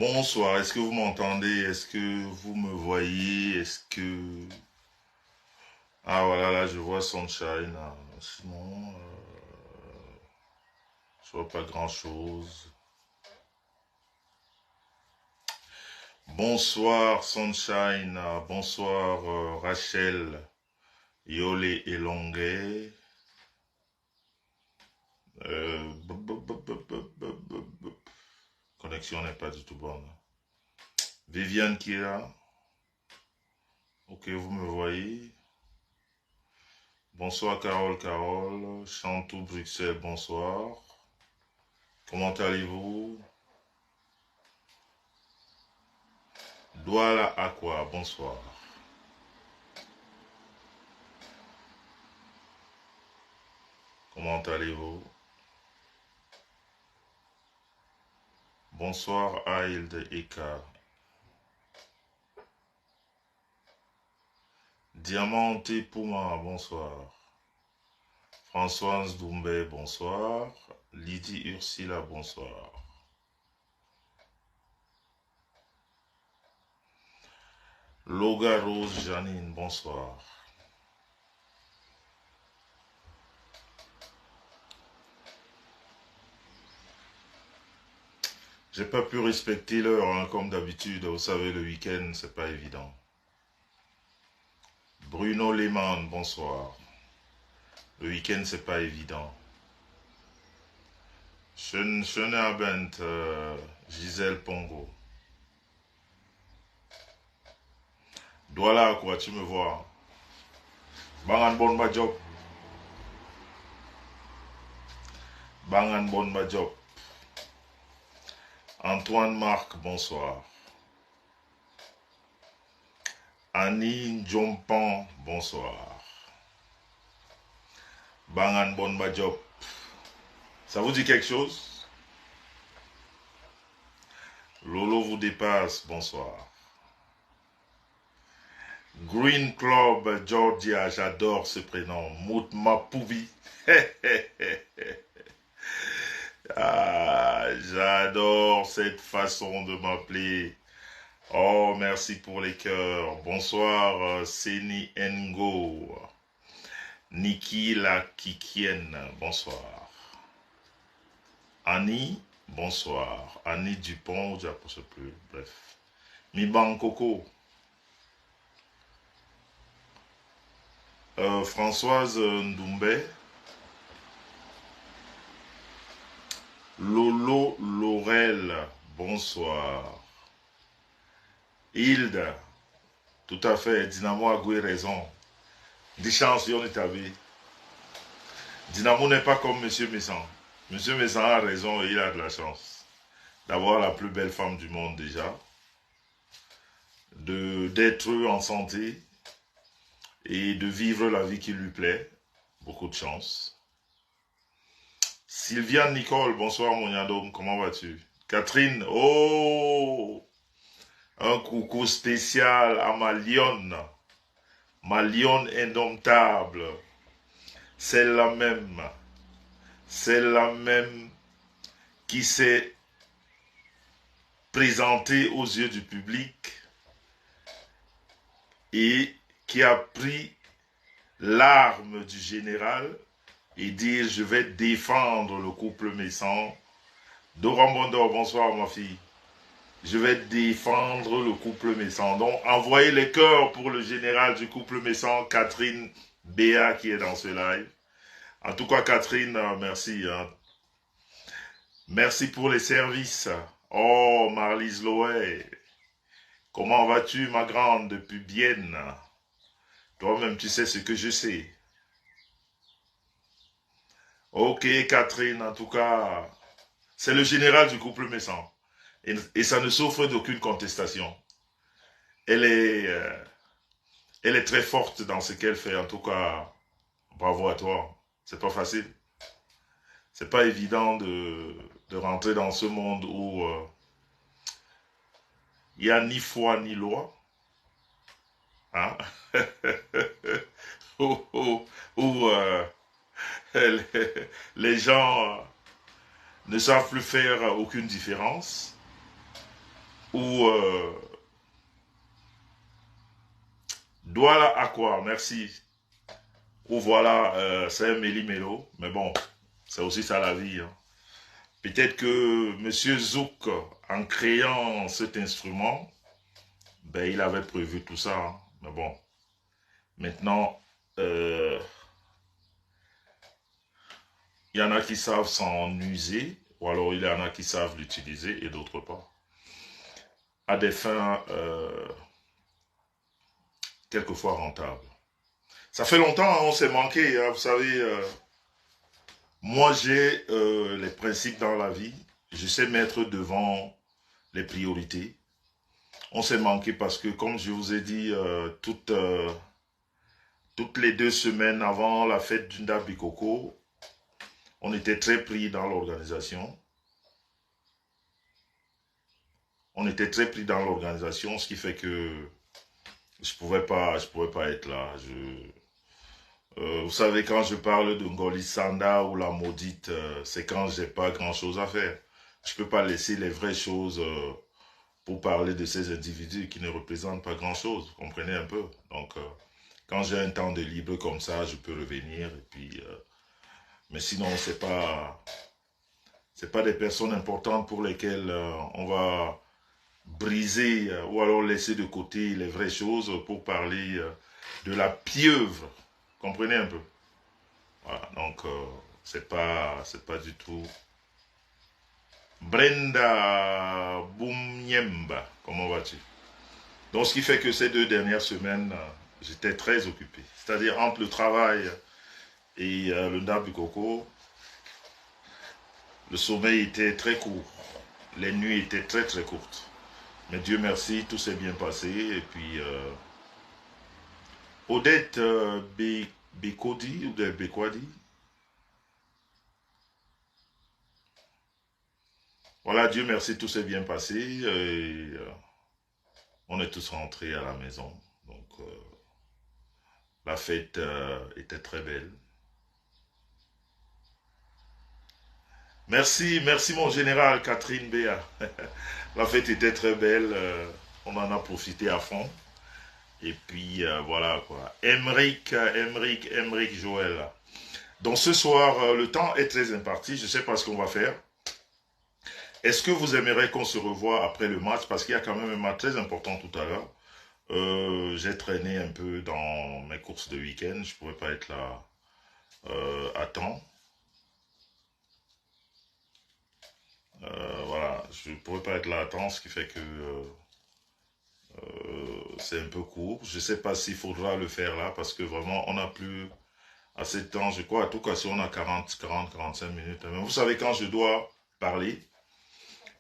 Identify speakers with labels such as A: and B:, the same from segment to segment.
A: Bonsoir, est-ce que vous m'entendez? Est-ce que vous me voyez? Est-ce que... Ah voilà, là je vois Sunshine. Sinon, je vois pas grand-chose. Bonsoir Sunshine, bonsoir Rachel, Yolé et Longuet. Connexion n'est pas du tout bonne. Viviane qui est là. Ok, vous me voyez. Bonsoir Carole. Chantou Bruxelles, bonsoir. Comment allez-vous? Douala Aqua, bonsoir. Comment allez-vous? Bonsoir Aïld Eka. Diamanté Pouma, bonsoir. Françoise Doumbé, bonsoir. Lydie Ursula, bonsoir. Loga Rose Janine, bonsoir. J'ai pas pu respecter l'heure, hein, comme d'habitude. Vous savez, le week-end, c'est pas évident. Bruno Lehmann, bonsoir. Le week-end, c'est pas évident. Schöne Abend, Gisèle Pongo. Douala quoi, tu me vois. Bangan bon ma job. Bangan bon ma job. Antoine Marc, bonsoir. Annie Jompan, bonsoir. Bangan bon ma job. Ça vous dit quelque chose? Lolo vous dépasse, bonsoir. Green Club Georgia, j'adore ce prénom. Mout Mapouvi. Ah, j'adore cette façon de m'appeler. Oh, merci pour les cœurs. Bonsoir, Seni Ngo. Niki la Kikienne, bonsoir. Annie, bonsoir. Annie Dupont, je ne sais plus, bref. Miban Coco. Françoise Ndoumbe. Lolo Laurel, bonsoir. Hilde, tout à fait, Dynamo a goué raison. Des chances, on est avis. Dynamo n'est pas comme Monsieur Messan. Monsieur Messan a raison et il a de la chance d'avoir la plus belle femme du monde déjà, d'être en santé et de vivre la vie qui lui plaît. Beaucoup de chance. Sylviane Nicole, bonsoir mon yandom, comment vas-tu? Catherine, oh, un coucou spécial à ma lionne indomptable, celle-là même qui s'est présentée aux yeux du public et qui a pris l'arme du général et dire je vais défendre le couple Messan. Dora Mondor, bonsoir ma fille. Je vais défendre le couple Messan. Donc envoyez les cœurs pour le général du couple Messan, Catherine Béa qui est dans ce live. En tout cas Catherine, merci. Hein. Merci pour les services. Oh Marlise Loé, comment vas-tu ma grande depuis Bienne? Toi-même tu sais ce que je sais. Ok Catherine, en tout cas, c'est le général du couple Messan. Et ça ne souffre d'aucune contestation. Elle est très forte dans ce qu'elle fait. En tout cas, bravo à toi. C'est pas facile. C'est pas évident de rentrer dans ce monde où il n'y a ni foi ni loi. Hein? où les gens ne savent plus faire aucune différence. ou Douala Aqua, merci. Ou voilà, c'est un méli-mélo, mais bon, c'est aussi ça la vie. Hein. Peut-être que Monsieur Zouk, en créant cet instrument, ben, il avait prévu tout ça. Hein. Mais bon, maintenant, euh, il y en a qui savent s'en user, ou alors il y en a qui savent l'utiliser et d'autres pas. À des fins quelquefois rentables. Ça fait longtemps, hein, on s'est manqué, hein, vous savez. Moi, j'ai les principes dans la vie. Je sais mettre devant les priorités. On s'est manqué parce que, comme je vous ai dit, toutes les 2 semaines avant la fête du Bikoko, on était très pris dans l'organisation. On était très pris dans l'organisation, ce qui fait que je pouvais pas être là. Vous savez, quand je parle de Ngoli Sanda ou la maudite, c'est quand j'ai pas grand chose à faire. Je peux pas laisser les vraies choses pour parler de ces individus qui ne représentent pas grand chose. Vous comprenez un peu? Donc, quand j'ai un temps de libre comme ça, je peux revenir. Et puis, mais sinon, c'est pas des personnes importantes pour lesquelles on va briser ou alors laisser de côté les vraies choses pour parler de la pieuvre. Vous comprenez un peu? Voilà, donc c'est pas du tout. Brenda Boumyemba, comment vas-tu? Donc ce qui fait que ces 2 dernières semaines, j'étais très occupé. C'est-à-dire entre le travail et le Ndabi Coco, le sommeil était très court. Les nuits étaient très très courtes. Mais Dieu merci, tout s'est bien passé. Et puis Odette Bekodi ou de Bekwadi, voilà, Dieu merci, tout s'est bien passé. Et, on est tous rentrés à la maison. Donc, la fête était très belle. Merci, merci mon général Catherine Béa. La fête était très belle. On en a profité à fond. Et puis, voilà quoi. Emric Joël. Donc, ce soir, le temps est très imparti. Je ne sais pas ce qu'on va faire. Est-ce que vous aimeriez qu'on se revoie après le match? Parce qu'il y a quand même un match très important tout à l'heure. J'ai traîné un peu dans mes courses de week-end. Je ne pourrais pas être là à temps. Voilà, je ne pourrais pas être là à temps, ce qui fait que c'est un peu court. Je ne sais pas s'il faudra le faire là, parce que vraiment, on n'a plus assez de temps. Je crois, à tout cas, si on a 45 minutes. Mais vous savez, quand je dois parler,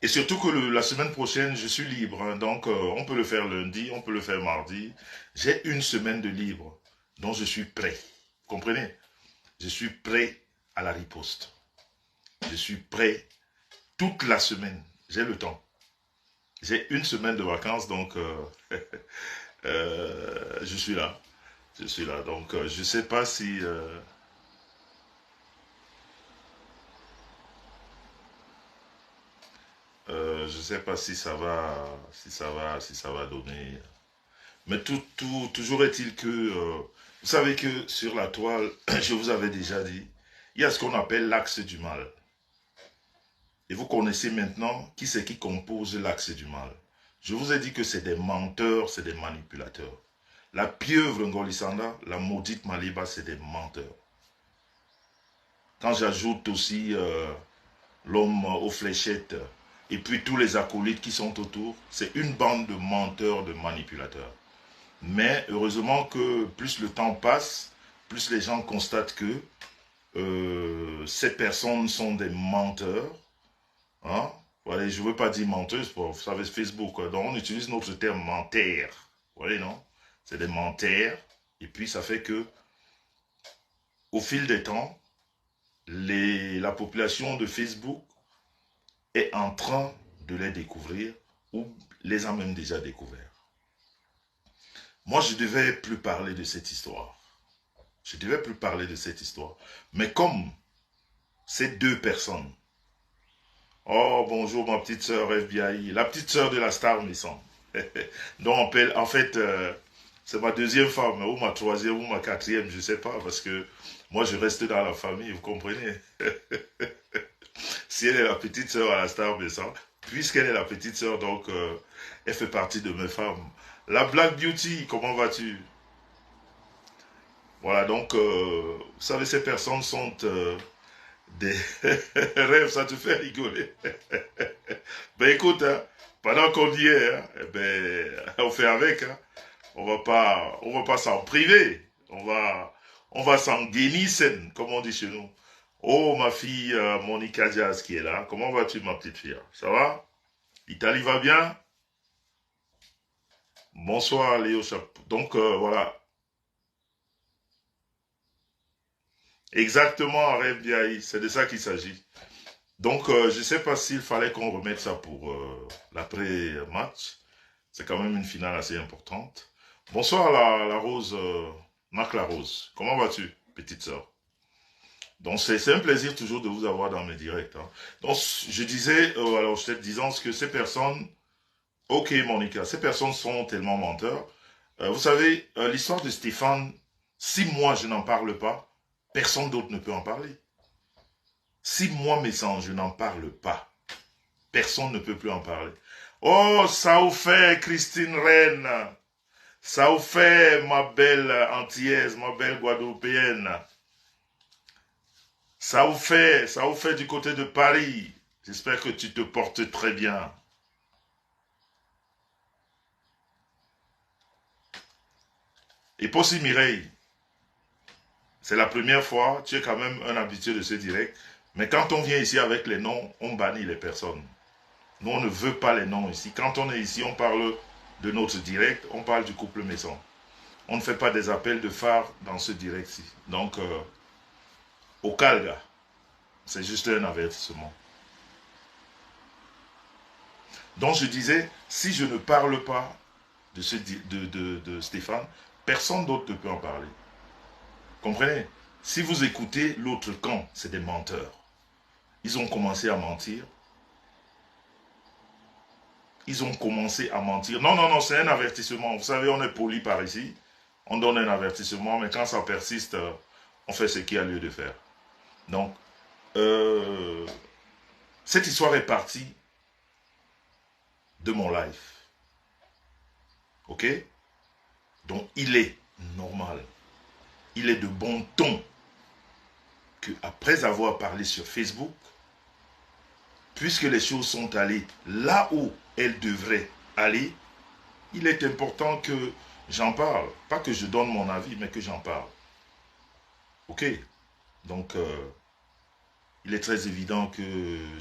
A: et surtout que la semaine prochaine, je suis libre. Hein, donc, on peut le faire lundi, on peut le faire mardi. J'ai une semaine de libre, donc je suis prêt. Vous comprenez? Je suis prêt à la riposte. Je suis prêt toute la semaine. J'ai le temps. J'ai une semaine de vacances, donc je suis là. Je suis là. Donc, je ne sais pas si... je sais pas si ça va, si ça va donner. Mais toujours est-il que, vous savez que sur la toile, je vous avais déjà dit, il y a ce qu'on appelle l'axe du mal. Et vous connaissez maintenant qui c'est qui compose l'axe du mal. Je vous ai dit que c'est des menteurs, c'est des manipulateurs. La pieuvre Ngolisanda, la maudite Maliba, c'est des menteurs. Quand j'ajoute aussi l'homme aux fléchettes et puis tous les acolytes qui sont autour, c'est une bande de menteurs, de manipulateurs. Mais heureusement que plus le temps passe, plus les gens constatent que ces personnes sont des menteurs. Hein? Voilà, je ne veux pas dire menteuse, vous savez, Facebook. Donc on utilise notre terme menteur. Vous voyez, non? C'est des menteurs. Et puis ça fait que, au fil des temps, la population de Facebook est en train de les découvrir ou les a même déjà découverts. Moi, je ne devais plus parler de cette histoire. Je ne devais plus parler de cette histoire. Mais comme ces 2 personnes Oh, bonjour ma petite sœur FBI, la petite sœur de la star Maison. Donc, on appelle, en fait, c'est ma deuxième femme, ou ma troisième, ou ma quatrième, je sais pas, parce que moi, je reste dans la famille, vous comprenez? Si elle est la petite sœur à la star Maison, puisqu'elle est la petite sœur, donc, elle fait partie de mes femmes. La Black Beauty, comment vas-tu? Voilà, donc, vous savez, ces personnes sont des rêves, ça te fait rigoler. Ben écoute, hein, pendant qu'on y est, hein, eh ben, on fait avec. Hein. On va pas s'en priver. On va s'en guérir, comme on dit chez nous. Oh, ma fille Monica Diaz qui est là. Comment vas-tu, ma petite fille? Ça va? L'Italie va bien? Bonsoir, Léo Chapeau. Donc, voilà. Exactement, Rêve Biaï. C'est de ça qu'il s'agit. Donc, je ne sais pas s'il fallait qu'on remette ça pour l'après-match. C'est quand même une finale assez importante. Bonsoir la Rose, Marc la Rose. Comment vas-tu, petite sœur? Donc c'est un plaisir toujours de vous avoir dans mes directs. Hein. Donc je disais, alors j'étais disant que ces personnes, ok Monica, ces personnes sont tellement menteurs. Vous savez, l'histoire de Stéphane, si moi je n'en parle pas, personne d'autre ne peut en parler. Si moi mes sens, je n'en parle pas, personne ne peut plus en parler. Oh, ça vous fait Christine Reine. Ça vous fait, ma belle antillaise, ma belle guadeloupéenne. Ça vous fait du côté de Paris. J'espère que tu te portes très bien. Et Possi Mireille, c'est la première fois, tu es quand même un habitué de ce direct. Mais quand on vient ici avec les noms, on bannit les personnes. Nous, on ne veut pas les noms ici. Quand on est ici, on parle de notre direct, on parle du couple maison. On ne fait pas des appels de phare dans ce direct-ci. Donc, au calga. C'est juste un avertissement. Donc je disais, si je ne parle pas de Stéphane, personne d'autre ne peut en parler. Comprenez? Si vous écoutez l'autre camp, c'est des menteurs. Ils ont commencé à mentir. Ils ont commencé à mentir. Non, non, non, c'est un avertissement. Vous savez, on est poli par ici. On donne un avertissement, mais quand ça persiste, on fait ce qu'il y a lieu de faire. Donc, euh, cette histoire est partie de mon live. Ok? Donc, il est normal, il est de bon ton que après avoir parlé sur Facebook, puisque les choses sont allées là où elles devraient aller, il est important que j'en parle. Pas que je donne mon avis, mais que j'en parle. Ok? Donc, il est très évident que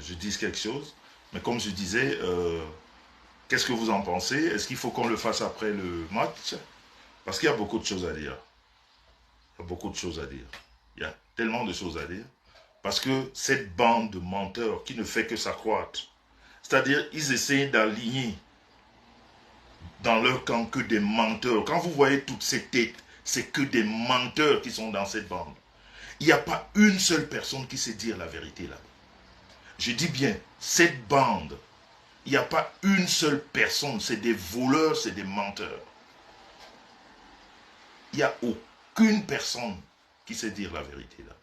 A: je dise quelque chose. Mais comme je disais, qu'est-ce que vous en pensez? Est-ce qu'il faut qu'on le fasse après le match? Parce qu'il y a beaucoup de choses à dire. Il y a beaucoup de choses à dire. Il y a tellement de choses à dire. Parce que cette bande de menteurs qui ne fait que s'accroître, c'est-à-dire ils essayent d'aligner dans leur camp que des menteurs. Quand vous voyez toutes ces têtes, c'est que des menteurs qui sont dans cette bande. Il n'y a pas une seule personne qui sait dire la vérité là. Je dis bien, cette bande, il n'y a pas une seule personne, c'est des voleurs, c'est des menteurs. Il n'y a aucune personne qui sait dire la vérité là.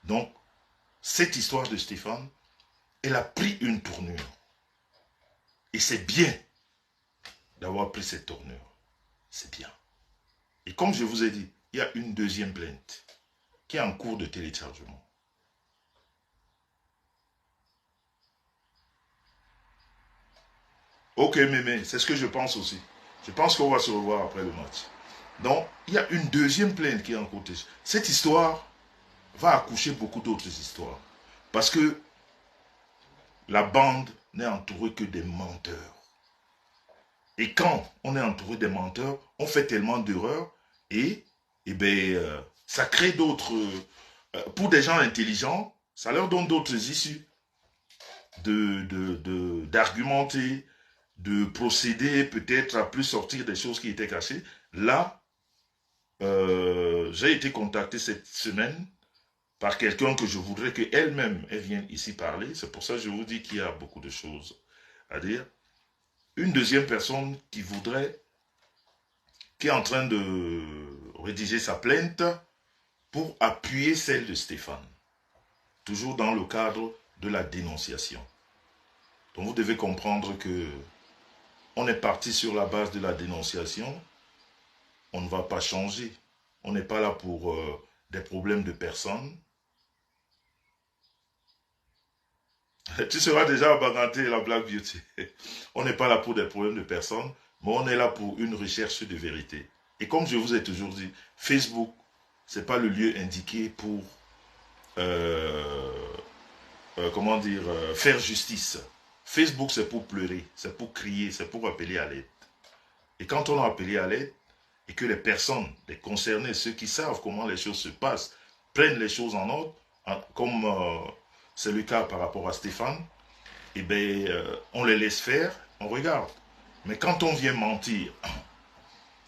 A: Donc, cette histoire de Stéphane, elle a pris une tournure. Et c'est bien d'avoir pris cette tournure. C'est bien. Et comme je vous ai dit, il y a une deuxième plainte qui est en cours de téléchargement. Ok, mémé, c'est ce que je pense aussi. Je pense qu'on va se revoir après le match. Donc, il y a une deuxième plainte qui est en cours. Cette histoire va accoucher beaucoup d'autres histoires. Parce que la bande n'est entourée que des menteurs. Et quand on est entouré des menteurs, on fait tellement d'erreurs et ben, ça crée d'autres... pour des gens intelligents, ça leur donne d'autres issues d'argumenter, de procéder peut-être à plus sortir des choses qui étaient cachées. Là, j'ai été contacté cette semaine par quelqu'un que je voudrais qu'elle-même elle vienne ici parler. C'est pour ça que je vous dis qu'il y a beaucoup de choses à dire. Une deuxième personne qui est en train de rédiger sa plainte pour appuyer celle de Stéphane. Toujours dans le cadre de la dénonciation. Donc vous devez comprendre que on est parti sur la base de la dénonciation. On ne va pas changer. On n'est pas là pour des problèmes de personnes. Tu seras déjà abaganté la Black Beauty. On n'est pas là pour des problèmes de personnes, mais on est là pour une recherche de vérité. Et comme je vous ai toujours dit, Facebook, ce n'est pas le lieu indiqué pour faire justice. Facebook, c'est pour pleurer, c'est pour crier, c'est pour appeler à l'aide. Et quand on a appelé à l'aide, et que les personnes, les concernés, ceux qui savent comment les choses se passent, prennent les choses en ordre, comme c'est le cas par rapport à Stéphane, eh bien, on les laisse faire, on regarde. Mais quand on vient mentir,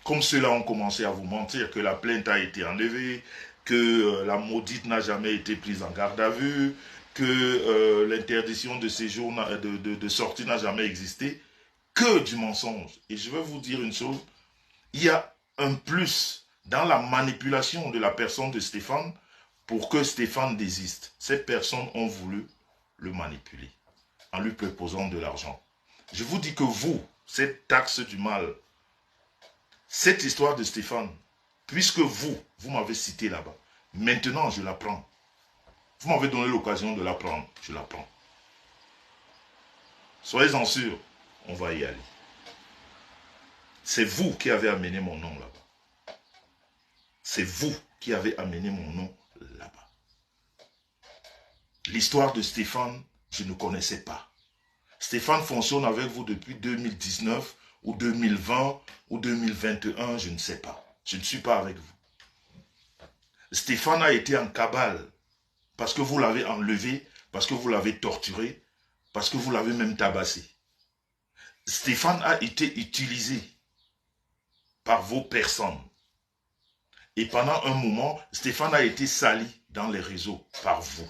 A: comme ceux-là ont commencé à vous mentir, que la plainte a été enlevée, que la maudite n'a jamais été prise en garde à vue, que l'interdiction de séjour, de sortie n'a jamais existé, que du mensonge. Et je vais vous dire une chose, il y a un plus dans la manipulation de la personne de Stéphane pour que Stéphane désiste. Ces personnes ont voulu le manipuler en lui proposant de l'argent. Je vous dis que vous, cette taxe du mal, cette histoire de Stéphane, puisque vous m'avez cité là-bas, maintenant je la prends. Vous m'avez donné l'occasion de la prendre, je la prends. Soyez-en sûrs, on va y aller. C'est vous qui avez amené mon nom là-bas. C'est vous qui avez amené mon nom là-bas. L'histoire de Stéphane, je ne connaissais pas. Stéphane fonctionne avec vous depuis 2019 ou 2020 ou 2021, je ne sais pas. Je ne suis pas avec vous. Stéphane a été en cabale parce que vous l'avez enlevé, parce que vous l'avez torturé, parce que vous l'avez même tabassé. Stéphane a été utilisé par vos personnes. Et pendant un moment, Stéphane a été sali dans les réseaux par vous.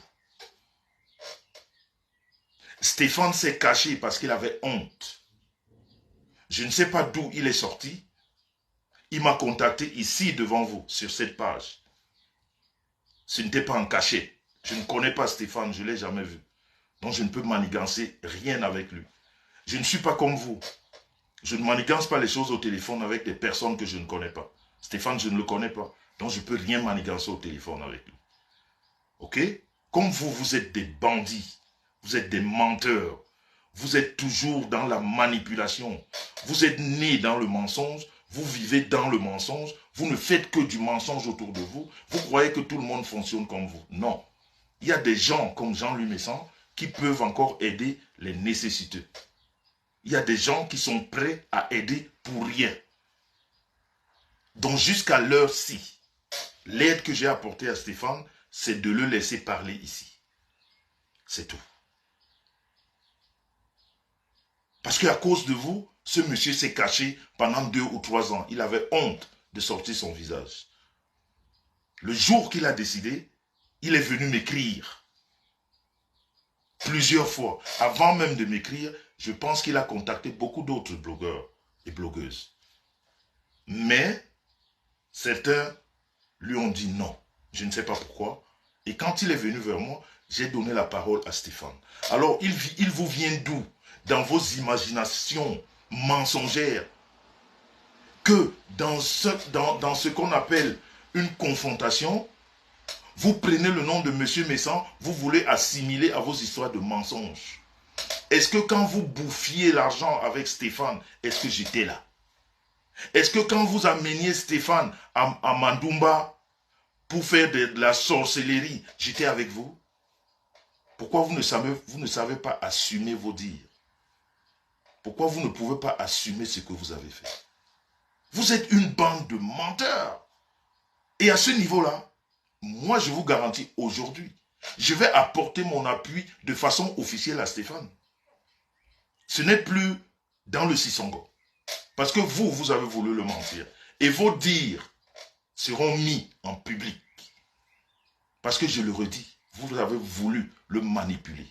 A: Stéphane s'est caché parce qu'il avait honte. Je ne sais pas d'où il est sorti. Il m'a contacté ici devant vous, sur cette page. Ce n'était pas en cachet. Je ne connais pas Stéphane, je ne l'ai jamais vu. Donc je ne peux manigancer rien avec lui. Je ne suis pas comme vous. Je ne manigance pas les choses au téléphone avec des personnes que je ne connais pas. Stéphane, je ne le connais pas. Donc je ne peux rien manigancer au téléphone avec lui. Ok? Comme vous, vous êtes des bandits. Vous êtes des menteurs. Vous êtes toujours dans la manipulation. Vous êtes nés dans le mensonge. Vous vivez dans le mensonge. Vous ne faites que du mensonge autour de vous. Vous croyez que tout le monde fonctionne comme vous. Non. Il y a des gens comme Jean-Louis Messan qui peuvent encore aider les nécessiteux. Il y a des gens qui sont prêts à aider pour rien. Donc jusqu'à l'heure-ci, l'aide que j'ai apportée à Stéphane, c'est de le laisser parler ici. C'est tout. Parce qu'à cause de vous, ce monsieur s'est caché pendant 2 ou 3 ans. Il avait honte de sortir son visage. Le jour qu'il a décidé, il est venu m'écrire. Plusieurs fois. Avant même de m'écrire, je pense qu'il a contacté beaucoup d'autres blogueurs et blogueuses. Mais certains lui ont dit non. Je ne sais pas pourquoi. Et quand il est venu vers moi, j'ai donné la parole à Stéphane. Alors, il vous vient d'où? Dans vos imaginations mensongères, que dans ce qu'on appelle une confrontation, vous prenez le nom de M. Messan, vous voulez assimiler à vos histoires de mensonges. Est-ce que quand vous bouffiez l'argent avec Stéphane, est-ce que j'étais là? Est-ce que quand vous ameniez Stéphane à Mandumba pour faire de la sorcellerie, j'étais avec vous? Pourquoi vous ne savez pas assumer vos dires? Pourquoi vous ne pouvez pas assumer ce que vous avez fait? Vous êtes une bande de menteurs. Et à ce niveau-là, moi je vous garantis aujourd'hui, je vais apporter mon appui de façon officielle à Stéphane. Ce n'est plus dans le Sisongo. Parce que vous avez voulu le mentir. Et vos dires seront mis en public. Parce que je le redis, vous avez voulu le manipuler.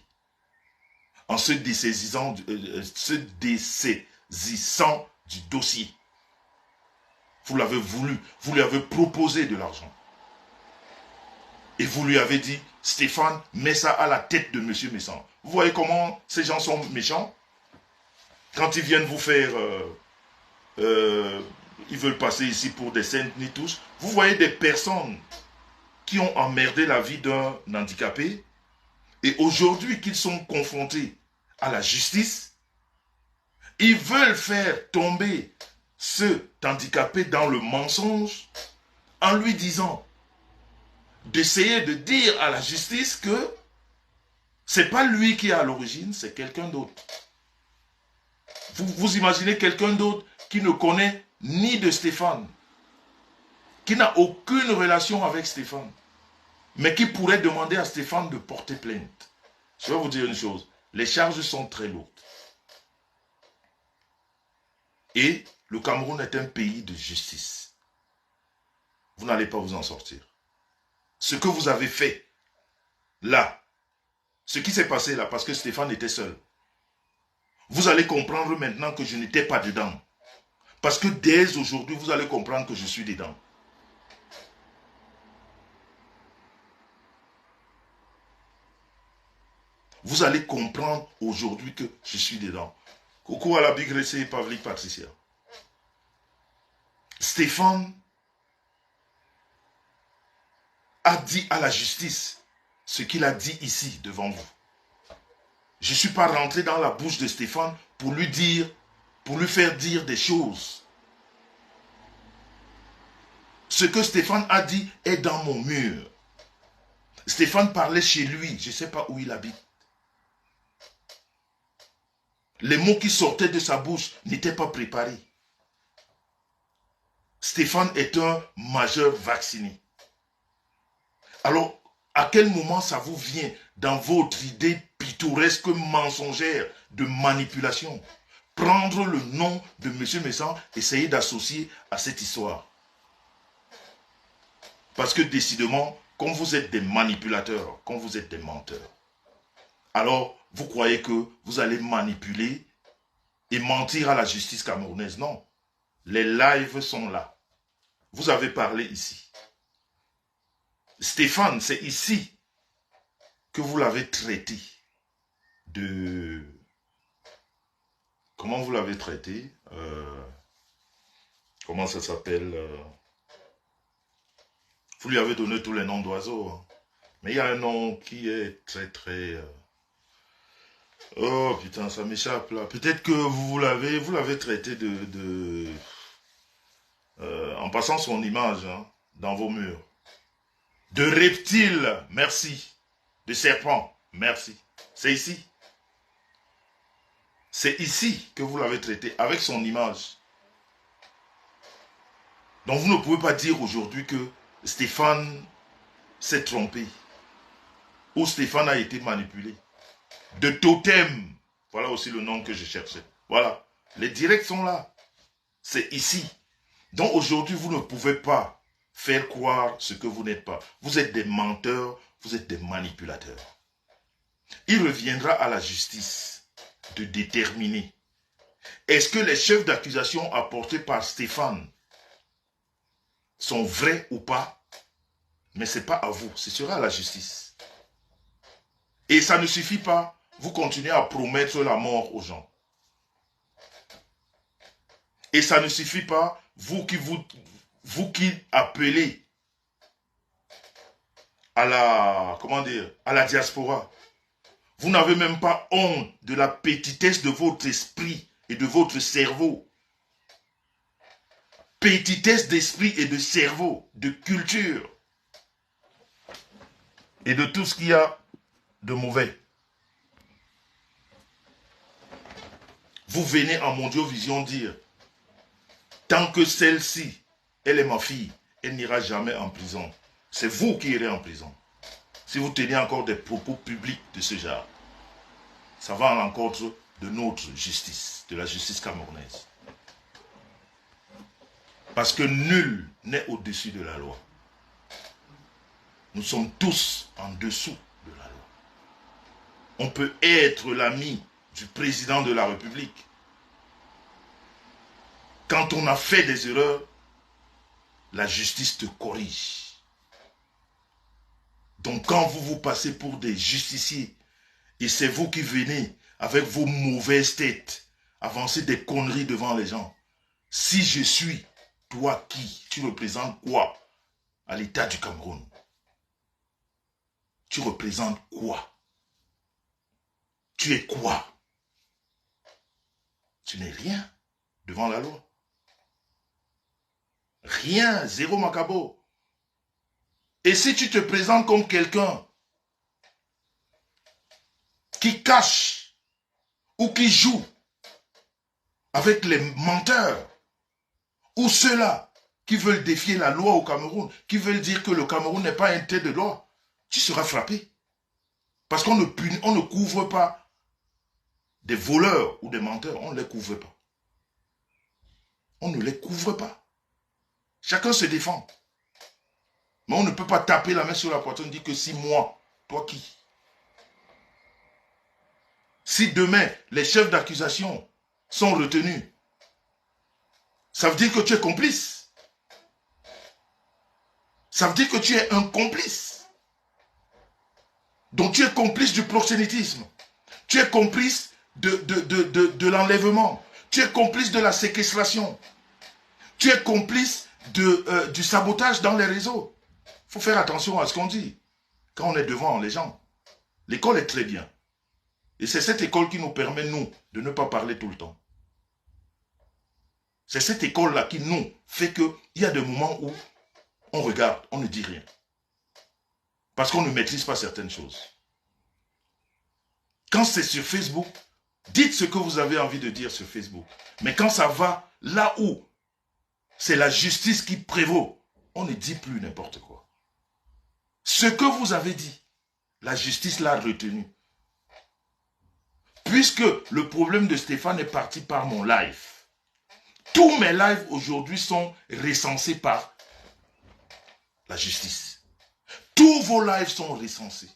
A: En se dessaisissant du dossier. Vous l'avez voulu, vous lui avez proposé de l'argent. Et vous lui avez dit, Stéphane, mets ça à la tête de M. Messan. Vous voyez comment ces gens sont méchants? Quand ils viennent vous faire... ils veulent passer ici pour des saints ni tous. Vous voyez des personnes qui ont emmerdé la vie d'un handicapé et aujourd'hui qu'ils sont confrontés à la justice, ils veulent faire tomber ce handicapé dans le mensonge en lui disant d'essayer de dire à la justice que c'est pas lui qui est à l'origine, c'est quelqu'un d'autre. Vous imaginez quelqu'un d'autre qui ne connaît ni de Stéphane, qui n'a aucune relation avec Stéphane, mais qui pourrait demander à Stéphane de porter plainte. Je vais vous dire une chose, les charges sont très lourdes. Et le Cameroun est un pays de justice. Vous n'allez pas vous en sortir. Ce que vous avez fait, là, ce qui s'est passé là, parce que Stéphane était seul, vous allez comprendre maintenant que je n'étais pas dedans. Parce que dès aujourd'hui, vous allez comprendre que je suis dedans. Vous allez comprendre aujourd'hui que je suis dedans. Coucou à la Big Ressé et Pavlik Patricia. Stéphane a dit à la justice ce qu'il a dit ici devant vous. Je ne suis pas rentré dans la bouche de Stéphane pour lui dire, pour lui faire dire des choses. Ce que Stéphane a dit est dans mon mur. Stéphane parlait chez lui, je ne sais pas où il habite. Les mots qui sortaient de sa bouche n'étaient pas préparés. Stéphane est un majeur vacciné. Alors, à quel moment ça vous vient dans votre idée pittoresque, mensongère de manipulation? Prendre le nom de M. Messan, essayer d'associer à cette histoire. Parce que décidément, quand vous êtes des manipulateurs, quand vous êtes des menteurs, alors vous croyez que vous allez manipuler et mentir à la justice camerounaise. Non. Les lives sont là. Vous avez parlé ici. Stéphane, c'est ici que vous l'avez traité de... Comment vous l'avez traité comment ça s'appelle Vous lui avez donné tous les noms d'oiseaux. Hein. Mais il y a un nom qui est très... Oh putain, ça m'échappe là. Peut-être que vous l'avez traité en passant son image hein, dans vos murs. De reptile, merci. De serpent, merci. C'est ici. C'est ici que vous l'avez traité, avec son image. Donc vous ne pouvez pas dire aujourd'hui que Stéphane s'est trompé. Ou Stéphane a été manipulé. De totem, voilà aussi le nom que je cherchais. Voilà, les directs sont là. C'est ici. Donc aujourd'hui, vous ne pouvez pas faire croire ce que vous n'êtes pas. Vous êtes des menteurs, vous êtes des manipulateurs. Il reviendra à la justice de déterminer est-ce que les chefs d'accusation apportés par Stéphane sont vrais ou pas. Mais ce n'est pas à vous, ce sera à la justice. Et ça ne suffit pas, vous continuez à promettre la mort aux gens. Et ça ne suffit pas, vous qui appelez à la, à la diaspora, vous n'avez même pas honte de la petitesse de votre esprit et de votre cerveau. Petitesse d'esprit et de cerveau, de culture et de tout ce qu'il y a de mauvais. Vous venez en Mondiovision dire, tant que celle-ci, elle est ma fille, elle n'ira jamais en prison. C'est vous qui irez en prison. Si vous tenez encore des propos publics de ce genre, ça va à l'encontre de notre justice, de la justice camerounaise. Parce que nul n'est au-dessus de la loi. Nous sommes tous en dessous de la loi. On peut être l'ami du président de la République. Quand on a fait des erreurs, la justice te corrige. Donc quand vous passez pour des justiciers, et c'est vous qui venez avec vos mauvaises têtes, avancer des conneries devant les gens. Si je suis, toi qui? Tu représentes quoi à l'État du Cameroun? Tu représentes quoi? Tu es quoi? Tu n'es rien devant la loi. Rien, zéro macabo. Et si tu te présentes comme quelqu'un qui cache ou qui joue avec les menteurs ou ceux-là qui veulent défier la loi au Cameroun, qui veulent dire que le Cameroun n'est pas un État de loi, tu seras frappé. Parce qu'on ne couvre pas des voleurs ou des menteurs, on ne les couvre pas. On ne les couvre pas. Chacun se défend. Mais on ne peut pas taper la main sur la poitrine et dire que si moi, toi qui? Si demain, les chefs d'accusation sont retenus, ça veut dire que tu es complice. Ça veut dire que tu es un complice. Donc tu es complice du proxénétisme. Tu es complice de l'enlèvement. Tu es complice de la séquestration. Tu es complice du sabotage dans les réseaux. Il faut faire attention à ce qu'on dit quand on est devant les gens. L'école est très bien. Et c'est cette école qui nous permet, nous, de ne pas parler tout le temps. C'est cette école-là qui nous fait qu'il y a des moments où on regarde, on ne dit rien. Parce qu'on ne maîtrise pas certaines choses. Quand c'est sur Facebook, dites ce que vous avez envie de dire sur Facebook. Mais quand ça va là où c'est la justice qui prévaut, on ne dit plus n'importe quoi. Ce que vous avez dit, la justice l'a retenu. Puisque le problème de Stéphane est parti par mon live. Tous mes lives aujourd'hui sont recensés par la justice. Tous vos lives sont recensés.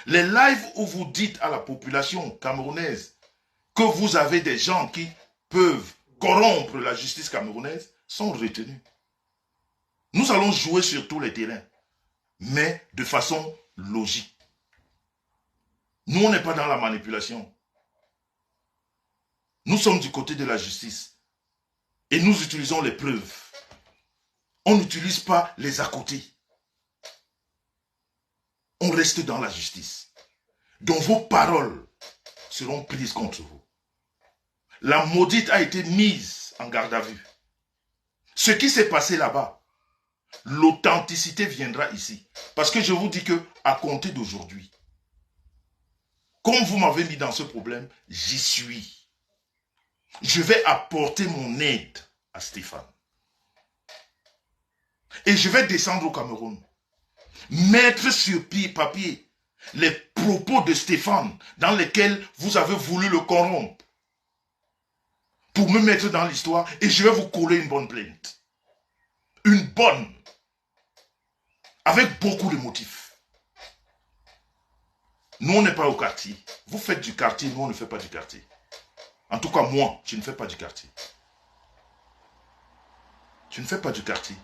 A: Les lives où vous dites à la population camerounaise que vous avez des gens qui peuvent corrompre la justice camerounaise sont retenus. Nous allons jouer sur tous les terrains, mais de façon logique. Nous, on n'est pas dans la manipulation. Nous sommes du côté de la justice. Et nous utilisons les preuves. On n'utilise pas les à côté. On reste dans la justice. Donc vos paroles seront prises contre vous. La maudite a été mise en garde à vue. Ce qui s'est passé là-bas, l'authenticité viendra ici. Parce que je vous dis que à compter d'aujourd'hui, comme vous m'avez mis dans ce problème, j'y suis. Je vais apporter mon aide à Stéphane. Et je vais descendre au Cameroun. Mettre sur papier les propos de Stéphane dans lesquels vous avez voulu le corrompre. Pour me mettre dans l'histoire et je vais vous coller une bonne plainte. Une bonne. Avec beaucoup de motifs. Nous, on n'est pas au quartier. Vous faites du quartier, nous, on ne fait pas du quartier. En tout cas, moi, je ne fais pas du quartier. Je ne fais pas du quartier.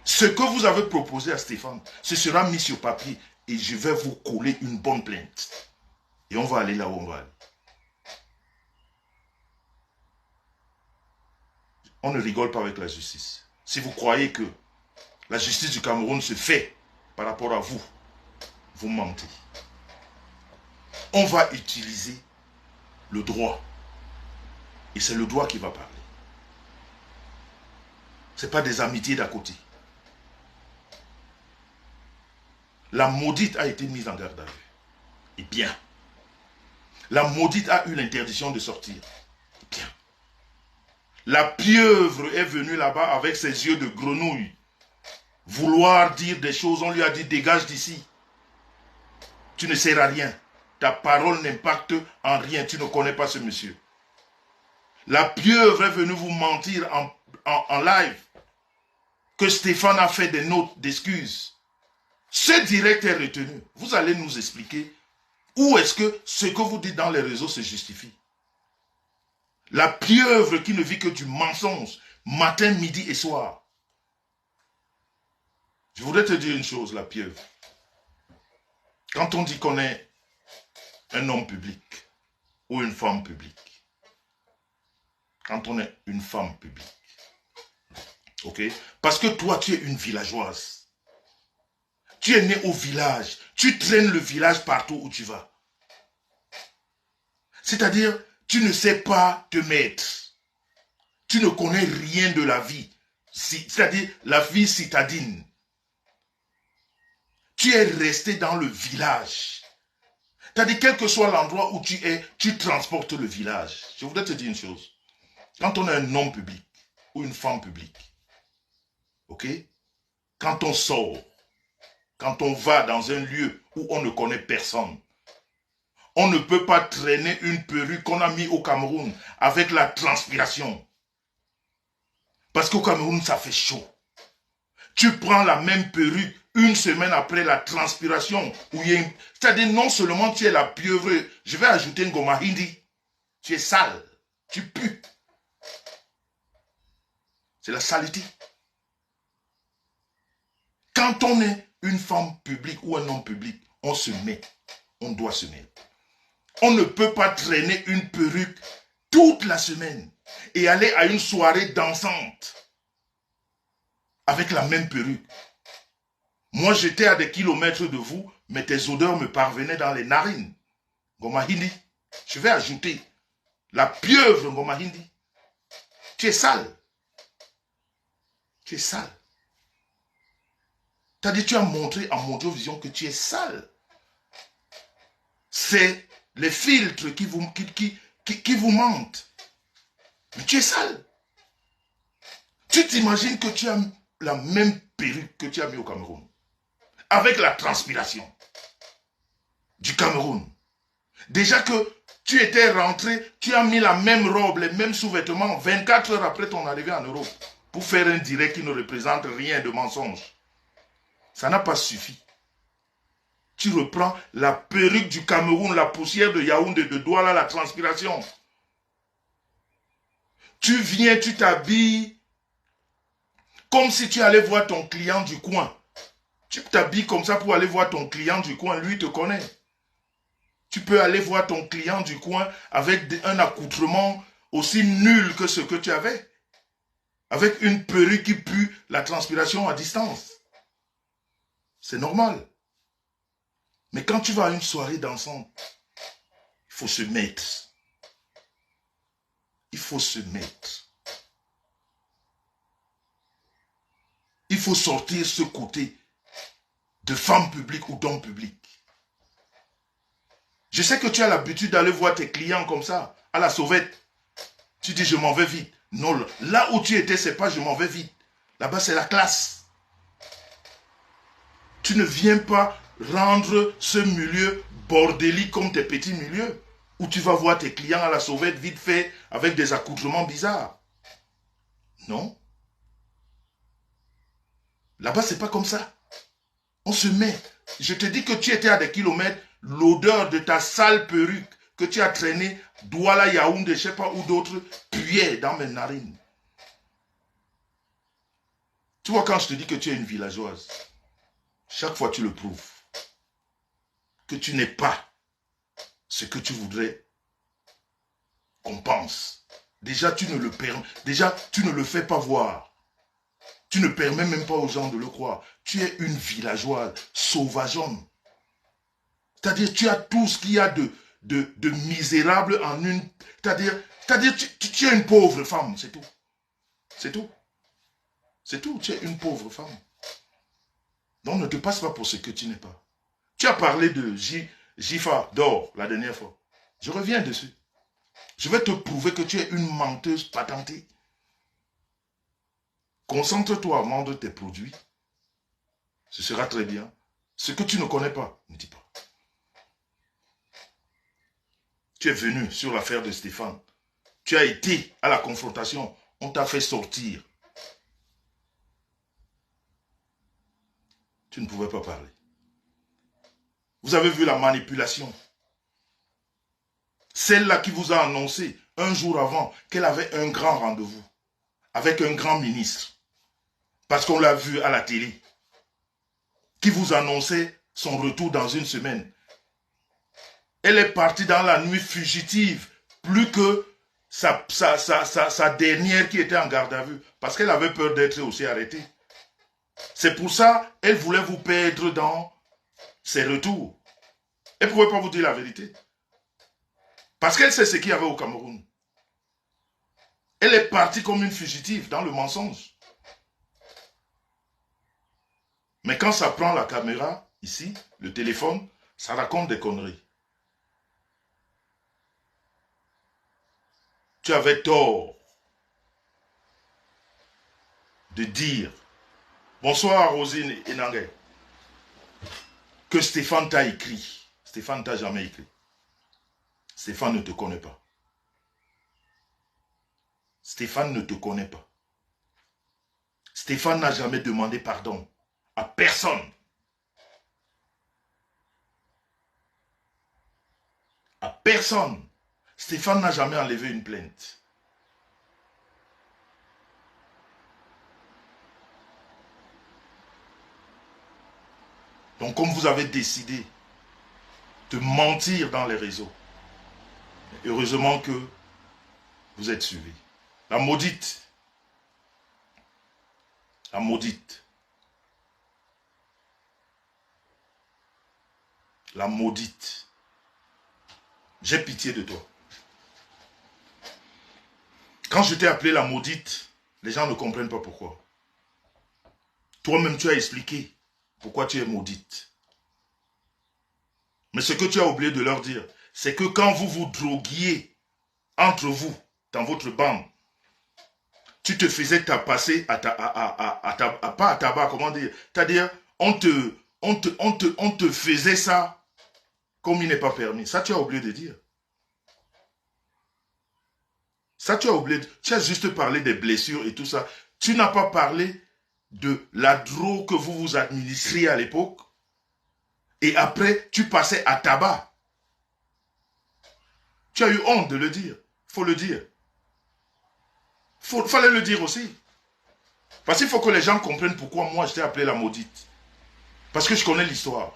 A: Ce que vous avez proposé à Stéphane, ce sera mis sur papier et je vais vous coller une bonne plainte. Et on va aller là où on va aller. On ne rigole pas avec la justice. Si vous croyez que la justice du Cameroun se fait par rapport à vous, vous mentez. On va utiliser le droit. Et c'est le droit qui va parler. Ce n'est pas des amitiés d'à côté. La maudite a été mise en garde à vue. Et bien. La maudite a eu l'interdiction de sortir. Et bien. La pieuvre est venue là-bas avec ses yeux de grenouille. Vouloir dire des choses, on lui a dit dégage d'ici. Tu ne sers à rien. Ta parole n'impacte en rien. Tu ne connais pas ce monsieur. La pieuvre est venue vous mentir en live que Stéphane a fait des notes d'excuses. Ce direct est retenu. Vous allez nous expliquer où est-ce que ce que vous dites dans les réseaux se justifie. La pieuvre qui ne vit que du mensonge, matin, midi et soir. Je voudrais te dire une chose, la pieuvre. Quand on dit qu'on est un homme public ou une femme publique, quand on est une femme publique, ok? Parce que toi, tu es une villageoise. Tu es né au village. Tu traînes le village partout où tu vas. C'est-à-dire, tu ne sais pas te mettre. Tu ne connais rien de la vie. C'est-à-dire, la vie citadine. Tu es resté dans le village. C'est-à-dire, quel que soit l'endroit où tu es, tu transportes le village. Je voudrais te dire une chose. Quand on est un homme public ou une femme publique, ok? Quand on sort, quand on va dans un lieu où on ne connaît personne, on ne peut pas traîner une perruque qu'on a mis au Cameroun avec la transpiration. Parce qu'au Cameroun, ça fait chaud. Tu prends la même perruque une semaine après la transpiration. C'est-à-dire, non seulement tu es la pieuvre, je vais ajouter une goma hindi. Tu es sale. Tu pues. C'est la saleté. Quand on est une femme publique ou un homme public, on se met. On doit se mettre. On ne peut pas traîner une perruque toute la semaine et aller à une soirée dansante avec la même perruque. Moi, j'étais à des kilomètres de vous, mais tes odeurs me parvenaient dans les narines. Goma hindi. Je vais ajouter la pieuvre Goma hindi. Tu es sale. Tu es sale. C'est-à-dire, tu as montré à mon vision que tu es sale. C'est les filtres qui vous mentent. Mais tu es sale. Tu t'imagines que tu as la même perruque que tu as mis au Cameroun. Avec la transpiration du Cameroun. Déjà que tu étais rentré, tu as mis la même robe, les mêmes sous-vêtements 24 heures après ton arrivée en Europe pour faire un direct qui ne représente rien de mensonge. Ça n'a pas suffi. Tu reprends la perruque du Cameroun, la poussière de Yaoundé, de Douala, la transpiration. Tu viens, tu t'habilles comme si tu allais voir ton client du coin. Tu t'habilles comme ça pour aller voir ton client du coin, lui te connaît. Tu peux aller voir ton client du coin avec un accoutrement aussi nul que ce que tu avais. Avec une perruque qui pue la transpiration à distance. C'est normal. Mais quand tu vas à une soirée dansante, il faut se mettre. Il faut se mettre. Il faut sortir ce côté de femme publique ou d'homme public. Je sais que tu as l'habitude d'aller voir tes clients comme ça, à la sauvette. Tu dis, je m'en vais vite. Non, là où tu étais, c'est pas je m'en vais vite. Là-bas, c'est la classe. Tu ne viens pas rendre ce milieu bordélique comme tes petits milieux, où tu vas voir tes clients à la sauvette vite fait, avec des accoutrements bizarres. Non. Là-bas, c'est pas comme ça. On se met. Je te dis que tu étais à des kilomètres, l'odeur de ta sale perruque que tu as traînée, Douala, Yaoundé, je ne sais pas où d'autres, puait dans mes narines. Tu vois, quand je te dis que tu es une villageoise, chaque fois tu le prouves. Que tu n'es pas ce que tu voudrais qu'on pense. Déjà, tu ne le fais pas voir. Tu ne permets même pas aux gens de le croire. Tu es une villageoise, sauvageonne. C'est-à-dire, tu as tout ce qu'il y a de misérable en une... C'est-à-dire, tu es une pauvre femme, c'est tout. C'est tout. C'est tout, tu es une pauvre femme. Donc, ne te passe pas pour ce que tu n'es pas. Tu as parlé de Jifa d'or la dernière fois. Je reviens dessus. Je vais te prouver que tu es une menteuse patentée. Concentre-toi à vendre tes produits. Ce sera très bien. Ce que tu ne connais pas, ne dis pas. Tu es venu sur l'affaire de Stéphane. Tu as été à la confrontation. On t'a fait sortir. Tu ne pouvais pas parler. Vous avez vu la manipulation. Celle-là qui vous a annoncé un jour avant qu'elle avait un grand rendez-vous avec un grand ministre. Parce qu'on l'a vu à la télé. Qui vous annonçait son retour dans une semaine. Elle est partie dans la nuit fugitive. Plus que sa dernière qui était en garde à vue. Parce qu'elle avait peur d'être aussi arrêtée. C'est pour ça qu'elle voulait vous perdre dans ses retours. Elle ne pouvait pas vous dire la vérité. Parce qu'elle sait ce qu'il y avait au Cameroun. Elle est partie comme une fugitive dans le mensonge. Mais quand ça prend la caméra, ici, le téléphone, ça raconte des conneries. Tu avais tort de dire, bonsoir Rosine Enangé, que Stéphane t'a écrit. Stéphane t'a jamais écrit. Stéphane ne te connaît pas. Stéphane ne te connaît pas. Stéphane n'a jamais demandé pardon à personne. À personne. Stéphane n'a jamais enlevé une plainte. Donc comme vous avez décidé de mentir dans les réseaux, heureusement que vous êtes suivis. La maudite. La maudite. La maudite. J'ai pitié de toi. Quand je t'ai appelé la maudite, les gens ne comprennent pas pourquoi. Toi-même, tu as expliqué pourquoi tu es maudite. Mais ce que tu as oublié de leur dire, c'est que quand vous vous droguiez entre vous, dans votre bande, tu te faisais passer pas à tabac, comment dire, c'est-à-dire, on te faisait ça comme il n'est pas permis. Ça, tu as oublié de dire. Ça, tu as oublié. Tu as juste parlé des blessures et tout ça. Tu n'as pas parlé de la drogue que vous vous administriez à l'époque. Et après, tu passais à tabac. Tu as eu honte de le dire. Il faut le dire. Fallait le dire aussi. Parce qu'il faut que les gens comprennent pourquoi moi je t'ai appelé la maudite. Parce que je connais l'histoire.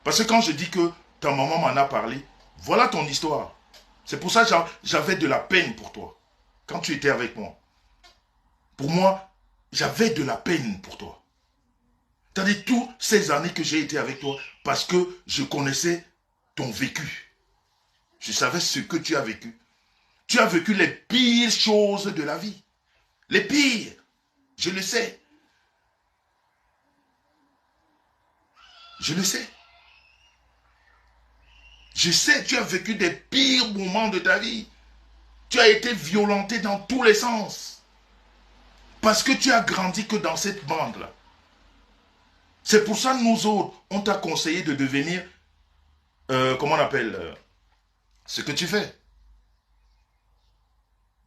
A: Parce que quand je dis que ta maman m'en a parlé, voilà ton histoire. C'est pour ça que j'avais de la peine pour toi. Quand tu étais avec moi. Pour moi, j'avais de la peine pour toi. C'est-à-dire toutes ces années que j'ai été avec toi, parce que je connaissais ton vécu. Je savais ce que tu as vécu. Tu as vécu les pires choses de la vie. Les pires. Je le sais. Je le sais. Je sais, tu as vécu des pires moments de ta vie. Tu as été violenté dans tous les sens. Parce que tu as grandi que dans cette bande-là. C'est pour ça que nous autres, on t'a conseillé de devenir, comment on appelle, ce que tu fais.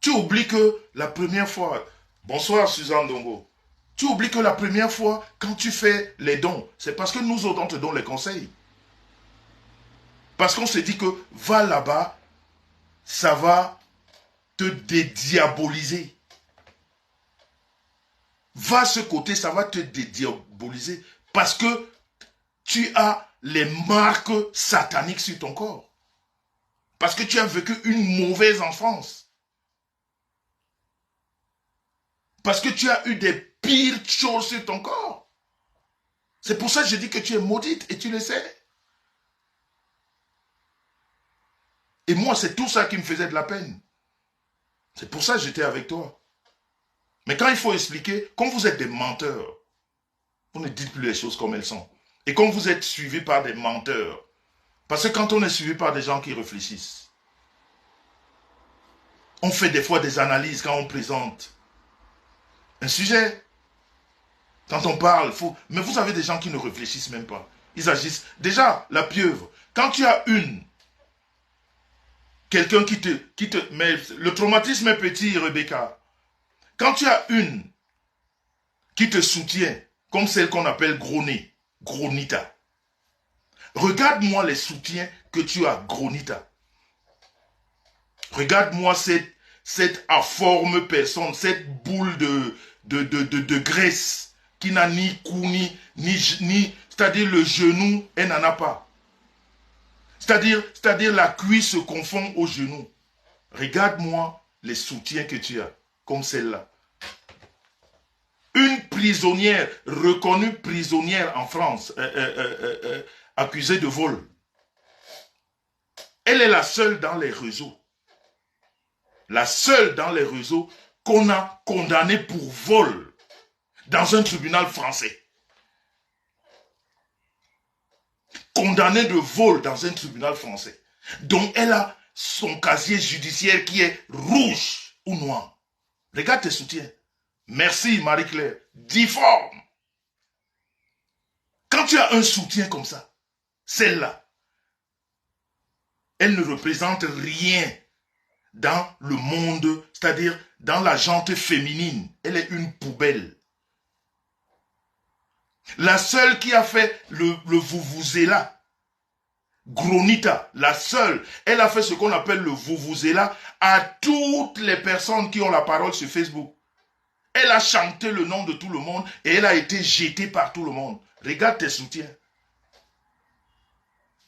A: Tu oublies que la première fois, bonsoir Suzanne Dongo, tu oublies que la première fois, quand tu fais les dons, c'est parce que nous autres, on te donne les conseils. Parce qu'on se dit que va là-bas, ça va te dédiaboliser. Va à ce côté, ça va te dédiaboliser. Parce que tu as les marques sataniques sur ton corps. Parce que tu as vécu une mauvaise enfance. Parce que tu as eu des pires choses sur ton corps. C'est pour ça que je dis que tu es maudite et tu le sais. Et moi, c'est tout ça qui me faisait de la peine. C'est pour ça que j'étais avec toi. Mais quand il faut expliquer, comme vous êtes des menteurs, vous ne dites plus les choses comme elles sont. Et comme vous êtes suivis par des menteurs, parce que quand on est suivi par des gens qui réfléchissent, on fait des fois des analyses quand on présente un sujet. Quand on parle, mais vous avez des gens qui ne réfléchissent même pas. Ils agissent. Déjà, la pieuvre, quand tu as quelqu'un qui te... Mais le traumatisme est petit, Rebecca. Quand tu as une qui te soutient, comme celle qu'on appelle gros nez, gros nita, Regarde-moi les soutiens que tu as, Gronita. Regarde-moi cette informe personne, cette boule de graisse qui n'a ni cou, ni c'est-à-dire le genou, elle n'en a pas. C'est-à-dire la cuisse se confond au genou. Regarde-moi les soutiens que tu as, comme celle-là. Une prisonnière, reconnue prisonnière en France, accusée de vol. Elle est la seule dans les réseaux. La seule dans les réseaux qu'on a condamnée pour vol dans un tribunal français. Condamnée de vol dans un tribunal français. Donc elle a son casier judiciaire qui est rouge ou noir. Regarde tes soutiens. Merci Marie-Claire. Difforme. Quand tu as un soutien comme ça, celle-là, elle ne représente rien dans le monde, c'est-à-dire dans la gente féminine. Elle est une poubelle. La seule qui a fait le vuvuzela, Gronita, la seule, elle a fait ce qu'on appelle le vuvuzela à toutes les personnes qui ont la parole sur Facebook. Elle a chanté le nom de tout le monde et elle a été jetée par tout le monde. Regarde tes soutiens.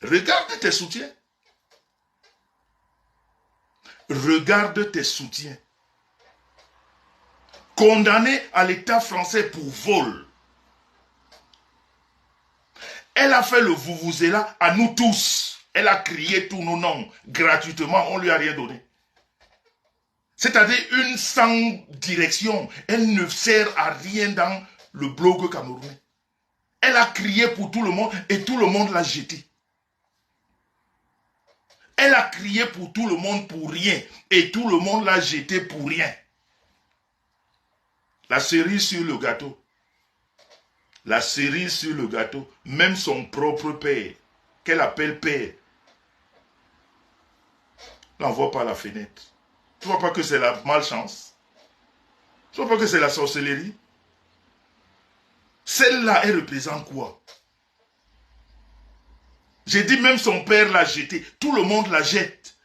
A: Regarde tes soutiens. Regarde tes soutiens. Condamnée à l'État français pour vol. Elle a fait le vuvuzela à nous tous. Elle a crié tous nos noms gratuitement. On ne lui a rien donné. C'est-à-dire une sans direction. Elle ne sert à rien dans le blog camerounais. Elle a crié pour tout le monde et tout le monde l'a jetée. Elle a crié pour tout le monde pour rien et tout le monde l'a jetée pour rien. La cerise sur le gâteau. La cerise sur le gâteau. Même son propre père, qu'elle appelle père, l'envoie par la fenêtre. Tu ne vois pas que c'est la malchance? Tu ne vois pas que c'est la sorcellerie? Celle-là, elle représente quoi? J'ai dit même son père l'a jeté. Tout le monde la jette.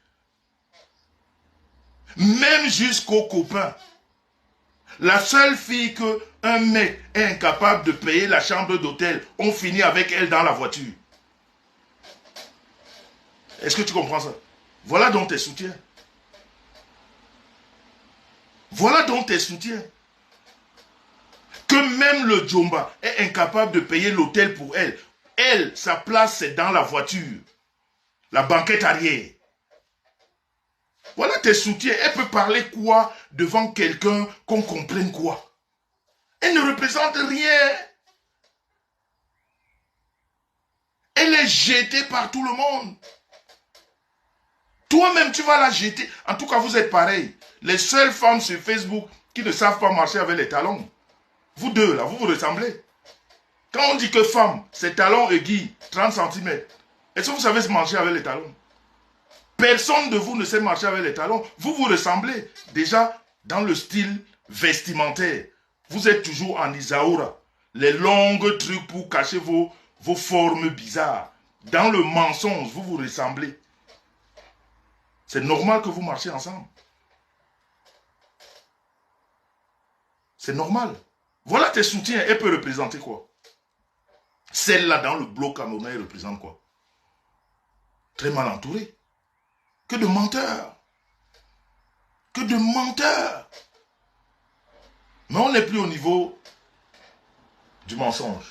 A: Même jusqu'aux copains. La seule fille qu'un mec est incapable de payer la chambre d'hôtel, on finit avec elle dans la voiture. Est-ce que tu comprends ça? Voilà donc tes soutiens. Voilà donc tes soutiens. Que même le Djomba est incapable de payer l'hôtel pour elle. Elle, sa place, c'est dans la voiture. La banquette arrière. Voilà tes soutiens. Elle peut parler quoi devant quelqu'un qu'on comprenne quoi? Elle ne représente rien. Elle est jetée par tout le monde. Toi-même, tu vas la jeter. En tout cas, vous êtes pareils. Les seules femmes sur Facebook qui ne savent pas marcher avec les talons. Vous deux, là, vous vous ressemblez. Quand on dit que femme, c'est talons aiguilles, 30 cm. Est-ce que vous savez se marcher avec les talons? Personne de vous ne sait marcher avec les talons. Vous vous ressemblez. Déjà, dans le style vestimentaire, vous êtes toujours en Isaoura. Les longues trucs pour cacher vos formes bizarres. Dans le mensonge, vous vous ressemblez. C'est normal que vous marchiez ensemble. C'est normal. Voilà tes soutiens. Elle peut représenter quoi? Celle-là, dans le bloc camerounais, elle représente quoi? Très mal entourée. Que de menteurs. Que de menteurs. Mais on n'est plus au niveau du mensonge.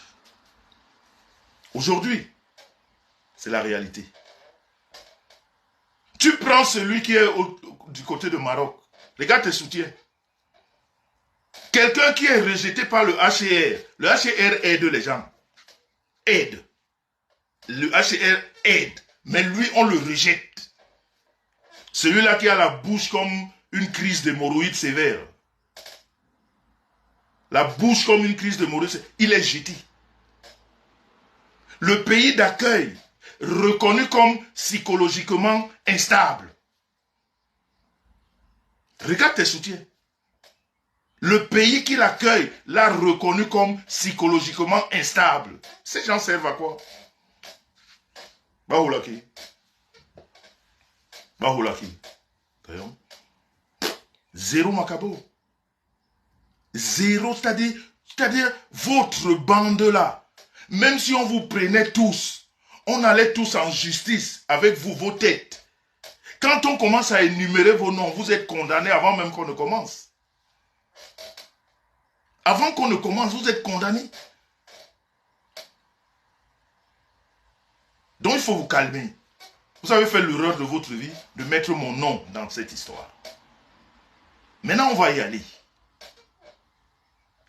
A: Aujourd'hui, c'est la réalité. Tu prends celui qui est du côté de Maroc. Regarde tes soutiens. Quelqu'un qui est rejeté par le HCR. Le HCR aide les gens. Aide. Le HCR aide. Mais lui, on le rejette. Celui-là qui a la bouche comme une crise d'hémorroïdes sévère. La bouche comme une crise d'hémorroïdes sévère. Il est jeté. Le pays d'accueil, reconnu comme psychologiquement instable. Regarde tes soutiens. Le pays qui l'accueille l'a reconnu comme psychologiquement instable. Ces gens servent à quoi? Bahulaki. Zéro macabo. Zéro, c'est-à-dire votre bande là, même si on vous prenait tous, on allait tous en justice avec vous, vos têtes. Quand on commence à énumérer vos noms, vous êtes condamnés avant même qu'on ne commence. Avant qu'on ne commence, vous êtes condamnés. Donc il faut vous calmer. Vous avez fait l'erreur de votre vie de mettre mon nom dans cette histoire. Maintenant, on va y aller.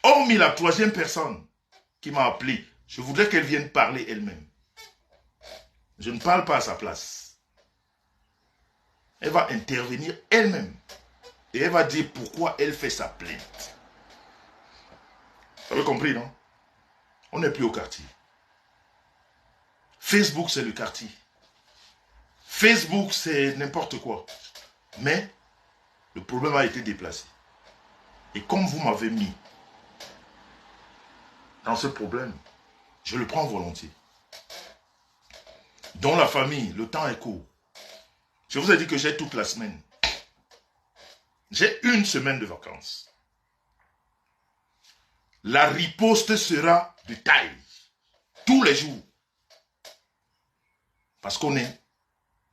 A: Hormis la troisième personne qui m'a appelé, je voudrais qu'elle vienne parler elle-même. Je ne parle pas à sa place. Elle va intervenir elle-même. Et elle va dire pourquoi elle fait sa plainte. Vous avez compris, non? On n'est plus au quartier. Facebook, c'est le quartier. Facebook, c'est n'importe quoi. Mais le problème a été déplacé. Et comme vous m'avez mis dans ce problème, je le prends volontiers. Dans la famille, le temps est court. Je vous ai dit que j'ai toute la semaine. J'ai une semaine de vacances. La riposte sera de taille. Tous les jours. Parce qu'on est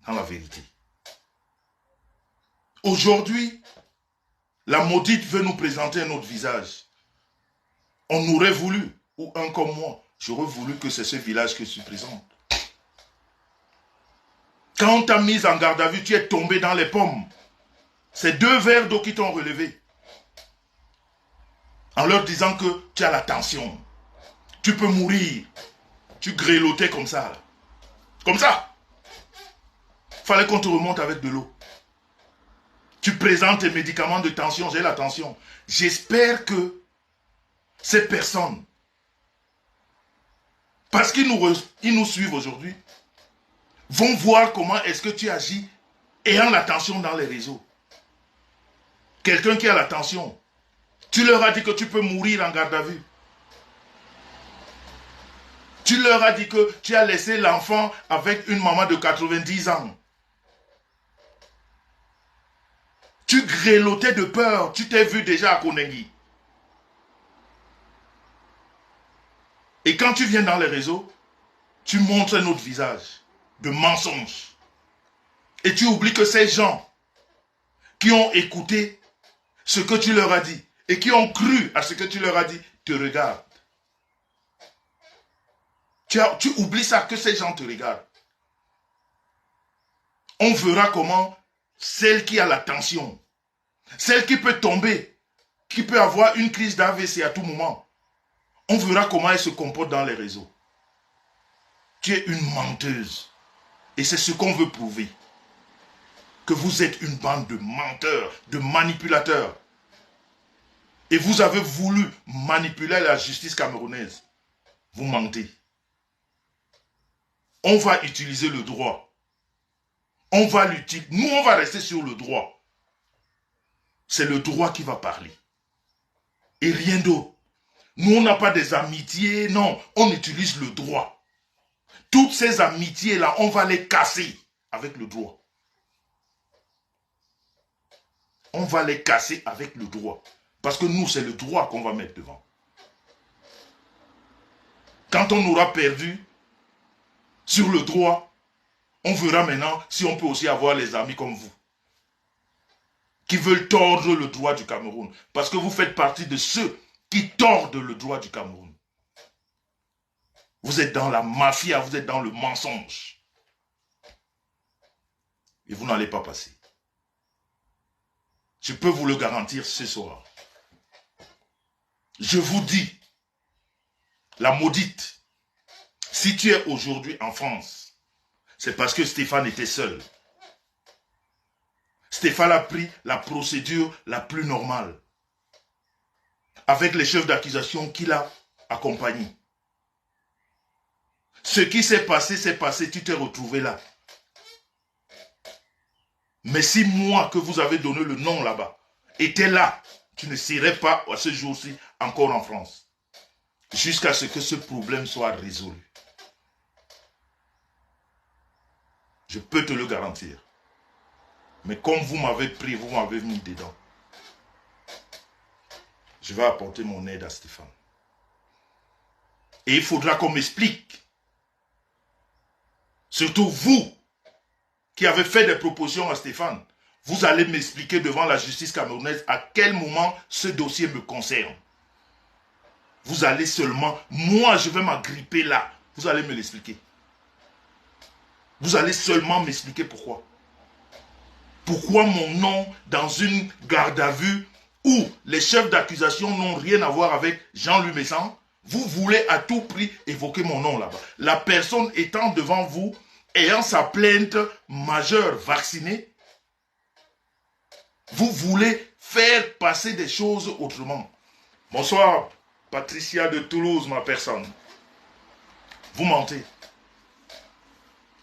A: dans la vérité. Aujourd'hui, la maudite veut nous présenter un autre visage. On aurait voulu, ou un comme moi, j'aurais voulu que c'est ce village que je présente. Quand on t'a mis en garde à vue, tu es tombé dans les pommes. C'est 2 verres d'eau qui t'ont relevé. En leur disant que tu as la tension. Tu peux mourir. Tu grelottais comme ça. Là. Comme ça. Fallait qu'on te remonte avec de l'eau. Tu présentes tes médicaments de tension. J'ai la tension. J'espère que ces personnes, parce qu'ils nous suivent aujourd'hui, vont voir comment est-ce que tu agis ayant la tension dans les réseaux. Quelqu'un qui a la tension, tu leur as dit que tu peux mourir en garde à vue. Tu leur as dit que tu as laissé l'enfant avec une maman de 90 ans. Tu grelottais de peur. Tu t'es vu déjà à Konengi. Et quand tu viens dans les réseaux, tu montres un autre visage de mensonge. Et tu oublies que ces gens qui ont écouté ce que tu leur as dit et qui ont cru à ce que tu leur as dit, te regardent. Tu oublies ça, que ces gens te regardent. On verra comment celle qui a la tension, celle qui peut tomber, qui peut avoir une crise d'AVC à tout moment, on verra comment elle se comporte dans les réseaux. Tu es une menteuse. Et c'est ce qu'on veut prouver. Que vous êtes une bande de menteurs, de manipulateurs. Et vous avez voulu manipuler la justice camerounaise. Vous mentez. On va utiliser le droit. On va l'utiliser. Nous, on va rester sur le droit. C'est le droit qui va parler. Et rien d'autre. Nous, on n'a pas des amitiés. Non, on utilise le droit. Toutes ces amitiés-là, on va les casser avec le droit. On va les casser avec le droit. Parce que nous, c'est le droit qu'on va mettre devant. Quand on aura perdu sur le droit, on verra maintenant si on peut aussi avoir les amis comme vous. Qui veulent tordre le droit du Cameroun. Parce que vous faites partie de ceux qui tordent le droit du Cameroun. Vous êtes dans la mafia, vous êtes dans le mensonge. Et vous n'allez pas passer. Je peux vous le garantir ce soir. Je vous dis, la maudite, si tu es aujourd'hui en France, c'est parce que Stéphane était seul. Stéphane a pris la procédure la plus normale, avec les chefs d'accusation qu'il a accompagnés. Ce qui s'est passé, tu t'es retrouvé là. Mais si moi, que vous avez donné le nom là-bas, était là, tu ne serais pas à ce jour-ci encore en France. Jusqu'à ce que ce problème soit résolu. Je peux te le garantir. Mais comme vous m'avez pris, vous m'avez mis dedans, je vais apporter mon aide à Stéphane. Et il faudra qu'on m'explique. Surtout vous, qui avez fait des propositions à Stéphane, vous allez m'expliquer devant la justice camerounaise à quel moment ce dossier me concerne. Vous allez seulement, moi je vais m'agripper là, vous allez me l'expliquer. Vous allez seulement m'expliquer pourquoi. Pourquoi mon nom dans une garde à vue où les chefs d'accusation n'ont rien à voir avec Jean-Louis Messan, vous voulez à tout prix évoquer mon nom là-bas. La personne étant devant vous, ayant sa plainte majeure vaccinée, vous voulez faire passer des choses autrement. Bonsoir, Patricia de Toulouse, ma personne. Vous mentez.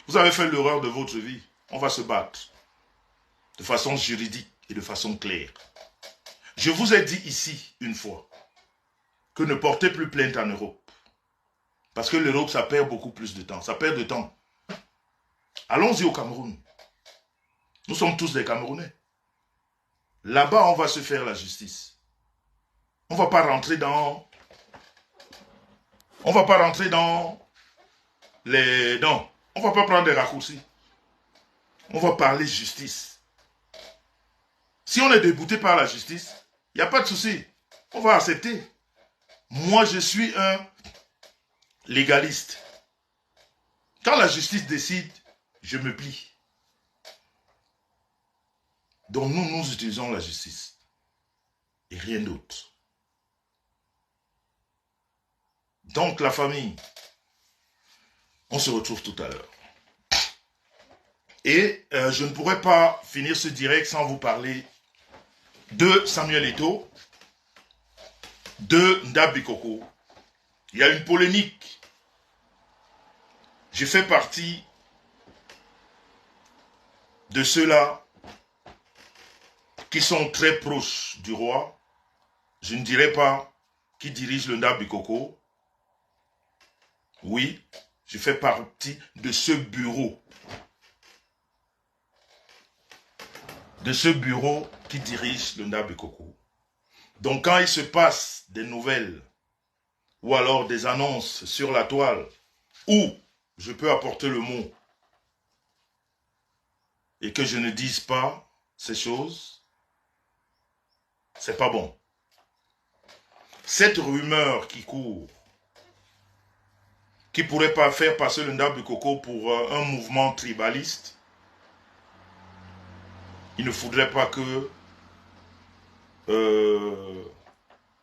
A: Vous avez fait l'erreur de votre vie. On va se battre. De façon juridique et de façon claire. Je vous ai dit ici, une fois, que ne portez plus plainte en Europe. Parce que l'Europe, ça perd beaucoup plus de temps. Ça perd de temps. Allons-y au Cameroun. Nous sommes tous des Camerounais. Là-bas, on va se faire la justice. On ne va pas rentrer dans... On ne va pas rentrer dans les... Non, on ne va pas prendre des raccourcis. On va parler justice. Si on est débouté par la justice, il n'y a pas de souci. On va accepter. Moi, je suis un légaliste. Quand la justice décide, je me plie. Donc nous utilisons la justice. Et rien d'autre. Donc la famille, on se retrouve tout à l'heure. Et je ne pourrais pas finir ce direct sans vous parler de Samuel Eto'o, de Ndap Bikoko. Il y a une polémique. Je fais partie de ceux-là qui sont très proches du roi. Je ne dirais pas qui dirige le Ndap Bikoko. Oui, je fais partie de ce bureau. De ce bureau qui dirige le Ndap Bikoko. Donc quand il se passe des nouvelles ou alors des annonces sur la toile où je peux apporter le mot et que je ne dise pas ces choses, c'est pas bon. Cette rumeur qui court, qui pourrait pas faire passer le Ndap Bikoko pour un mouvement tribaliste, il ne faudrait pas que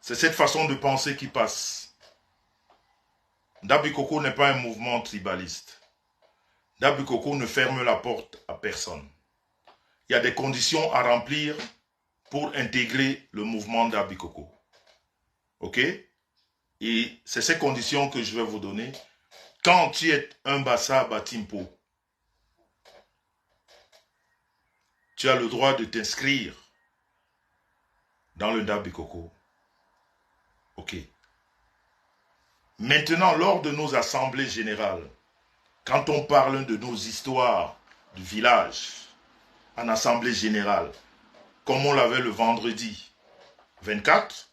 A: c'est cette façon de penser qui passe. Ndap Bikoko n'est pas un mouvement tribaliste. Ndap Bikoko ne ferme la porte à personne. Il y a des conditions à remplir pour intégrer le mouvement Ndap Bikoko. Ok? Et c'est ces conditions que je vais vous donner. Quand tu es un Bassa Batimpo, tu as le droit de t'inscrire dans le Ndap Bikoko. Ok. Maintenant, lors de nos assemblées générales, quand on parle de nos histoires du village, en assemblée générale, comme on l'avait le vendredi 24,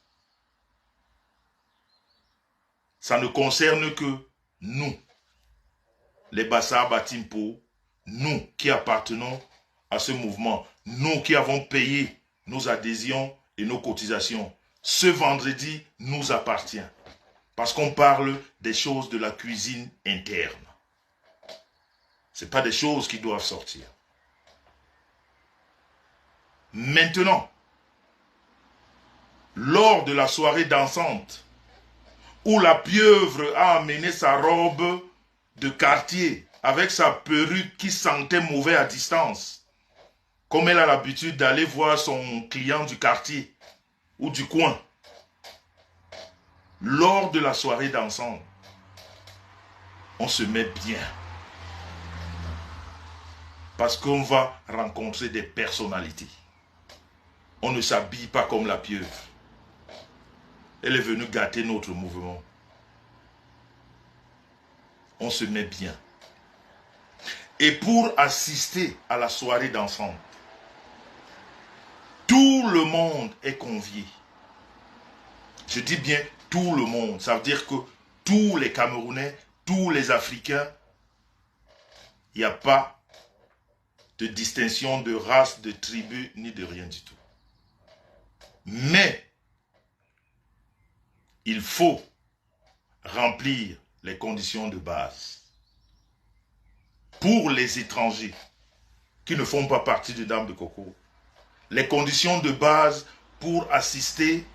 A: ça ne concerne que nous, les Bassa Batimpo, nous qui appartenons à ce mouvement, nous qui avons payé nos adhésions et nos cotisations. Ce vendredi nous appartient. Parce qu'on parle des choses de la cuisine interne. Ce n'est pas des choses qui doivent sortir. Maintenant, lors de la soirée dansante, où la pieuvre a amené sa robe de quartier avec sa perruque qui sentait mauvais à distance, comme elle a l'habitude d'aller voir son client du quartier ou du coin, lors de la soirée dansante, on se met bien. Parce qu'on va rencontrer des personnalités. On ne s'habille pas comme la pieuvre. Elle est venue gâter notre mouvement. On se met bien. Et pour assister à la soirée dansante, tout le monde est convié. Je dis bien tout le monde. Ça veut dire que tous les Camerounais, tous les Africains, il n'y a pas de distinction de race, de tribu, ni de rien du tout. Mais, il faut remplir les conditions de base. Pour les étrangers qui ne font pas partie du Ndambi Koko, les conditions de base pour assister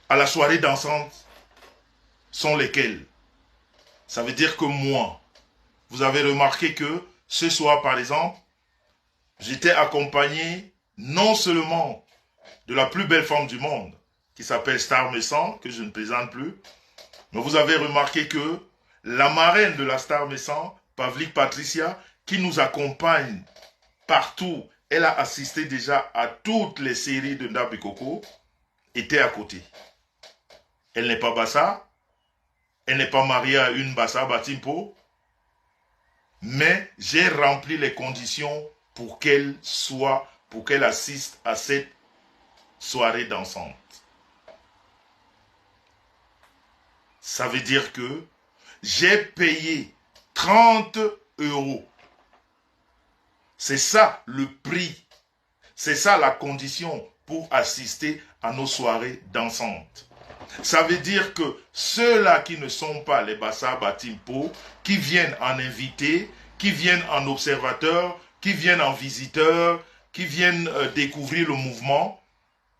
A: à la soirée dansante sont lesquelles? Ça veut dire que moi, vous avez remarqué que ce soir, par exemple, j'étais accompagné non seulement de la plus belle femme du monde, qui s'appelle Star Messan, que je ne présente plus, mais vous avez remarqué que la marraine de la Star Messan, Pavlik Patricia, qui nous accompagne partout, elle a assisté déjà à toutes les séries de Ndambi Koko, était à côté. Elle n'est pas Bassa, elle n'est pas mariée à une Bassa Batimpo, mais j'ai rempli les conditions pour qu'elle assiste à cette soirée dansante. Ça veut dire que j'ai payé 30 €. C'est ça le prix. C'est ça la condition pour assister à nos soirées dansantes. Ça veut dire que ceux-là qui ne sont pas les Bassa Batimpo, qui viennent en invité, qui viennent en observateur, qui viennent en visiteur, qui viennent découvrir le mouvement,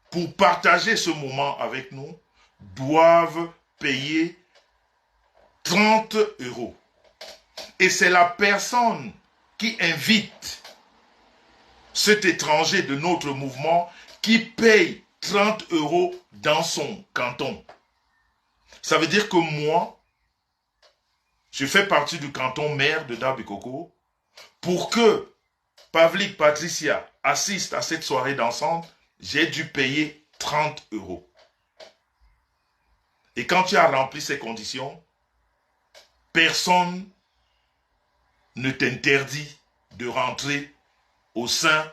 A: pour partager ce moment avec nous, doivent payer 30 €. Et c'est la personne qui invite cet étranger de notre mouvement qui paye 30 € dans son canton. Ça veut dire que moi, je fais partie du canton maire de Ndambi Koko. Pour que Pavlik Patricia assiste à cette soirée dansante, j'ai dû payer 30 €. Et quand tu as rempli ces conditions, personne ne t'interdit de rentrer au sein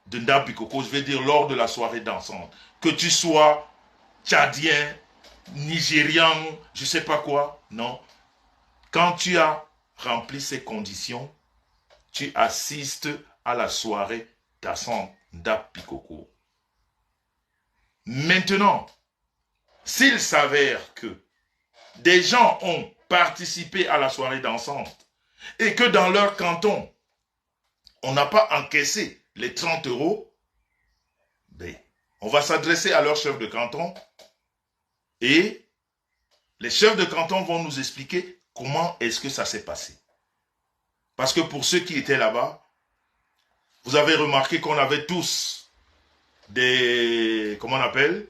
A: de Ndambi Koko, je vais dire lors de la soirée dansante. Que tu sois tchadien, nigérian, je ne sais pas quoi, non. Quand tu as rempli ces conditions, tu assistes à la soirée dansante Ndambi Koko. Maintenant, s'il s'avère que des gens ont participé à la soirée dansante et que dans leur canton, on n'a pas encaissé les 30 €, ben, on va s'adresser à leur chef de canton et les chefs de canton vont nous expliquer comment est-ce que ça s'est passé. Parce que pour ceux qui étaient là-bas, vous avez remarqué qu'on avait tous des, comment on appelle,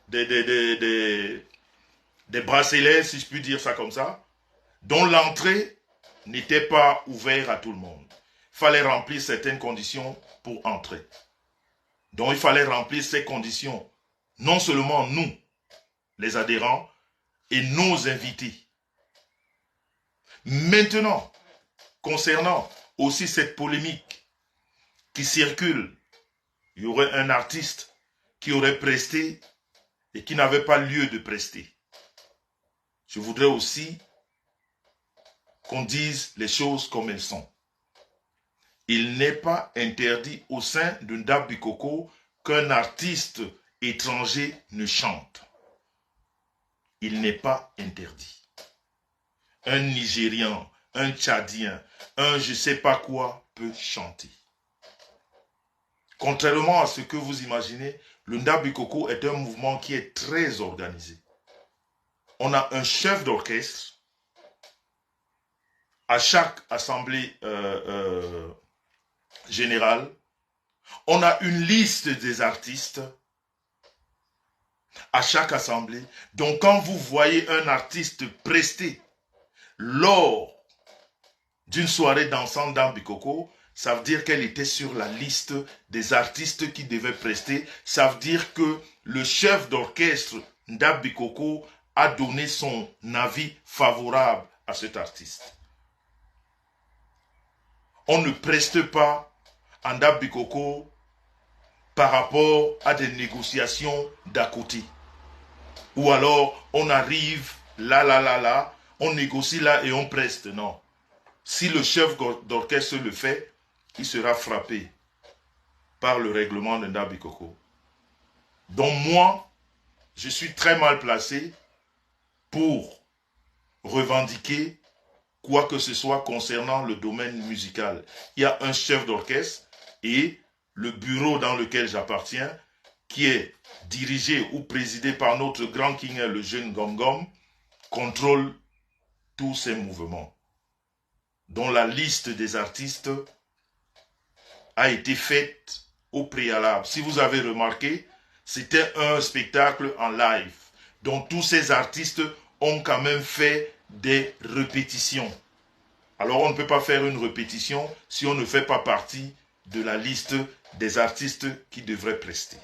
A: des bracelets, si je puis dire ça comme ça, dont l'entrée n'était pas ouverte à tout le monde. Il fallait remplir certaines conditions pour entrer. Donc il fallait remplir ces conditions, non seulement nous, les adhérents, et nos invités. Maintenant, concernant aussi cette polémique qui circule, il y aurait un artiste qui aurait presté et qui n'avait pas lieu de prester. Je voudrais aussi qu'on dise les choses comme elles sont. Il n'est pas interdit au sein de Ndambi Koko qu'un artiste étranger ne chante. Il n'est pas interdit. Un Nigérian, un Tchadien, un je ne sais pas quoi peut chanter. Contrairement à ce que vous imaginez, le Ndambi Koko est un mouvement qui est très organisé. On a un chef d'orchestre à chaque assemblée générale. On a une liste des artistes à chaque assemblée. Donc quand vous voyez un artiste prester lors d'une soirée dansante Ndambi Koko, ça veut dire qu'elle était sur la liste des artistes qui devaient prester. Ça veut dire que le chef d'orchestre Ndambi Koko a donné son avis favorable à cet artiste. on ne preste pas Anda Bikoko par rapport à des négociations d'à côté. Ou alors, on arrive là, on négocie là et on preste. Non. Si le chef d'orchestre le fait, il sera frappé par le règlement d'Anda Bikoko. Donc moi, je suis très mal placé pour revendiquer quoi que ce soit concernant le domaine musical. Il y a un chef d'orchestre et le bureau dans lequel j'appartiens, qui est dirigé ou présidé par notre grand king, le jeune Gom, contrôle tous ces mouvements, dont la liste des artistes a été faite au préalable. Si vous avez remarqué, c'était un spectacle en live, dont tous ces artistes ont quand même fait des répétitions. Alors on ne peut pas faire une répétition si on ne fait pas partie de la liste des artistes qui devraient prester.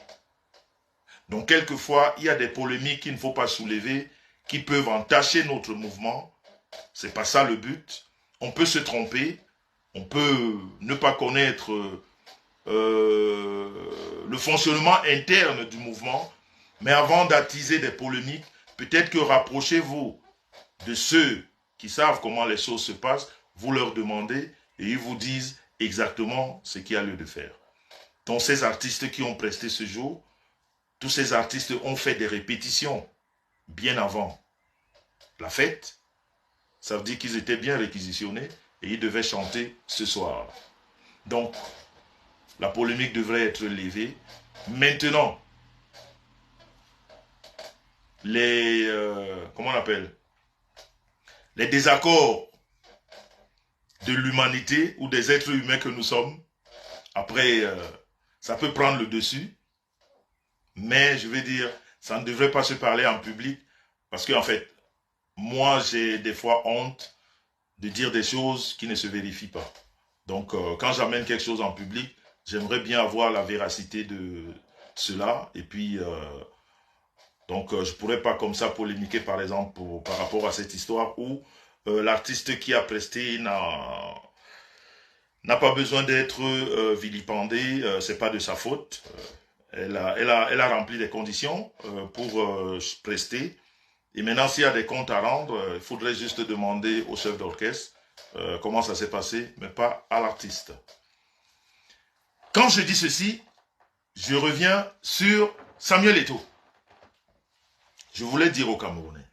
A: Donc quelquefois, il y a des polémiques qu'il ne faut pas soulever, qui peuvent entacher notre mouvement. Ce n'est pas ça le but. On peut se tromper, on peut ne pas connaître le fonctionnement interne du mouvement, mais avant d'attiser des polémiques, peut-être que rapprochez-vous de ceux qui savent comment les choses se passent, vous leur demandez et ils vous disent exactement ce qu'il y a lieu de faire. Donc ces artistes qui ont presté ce jour, tous ces artistes ont fait des répétitions bien avant la fête. Ça veut dire qu'ils étaient bien réquisitionnés et ils devaient chanter ce soir. Donc, la polémique devrait être levée. Maintenant, les comment on appelle, les désaccords de l'humanité ou des êtres humains que nous sommes, après, ça peut prendre le dessus. Mais je veux dire, ça ne devrait pas se parler en public parce qu'en fait, moi, j'ai des fois honte de dire des choses qui ne se vérifient pas. Donc, quand j'amène quelque chose en public, j'aimerais bien avoir la véracité de cela. Et puis, donc, je ne pourrais pas comme ça polémiquer, par exemple, par rapport à cette histoire où l'artiste qui a presté n'a pas besoin d'être vilipendé. Ce n'est pas de sa faute. Elle a rempli les conditions pour prester. Et maintenant, s'il y a des comptes à rendre, il faudrait juste demander au chef d'orchestre comment ça s'est passé, mais pas à l'artiste. Quand je dis ceci, je reviens sur Samuel Eto'o. Je voulais dire aux Camerounais,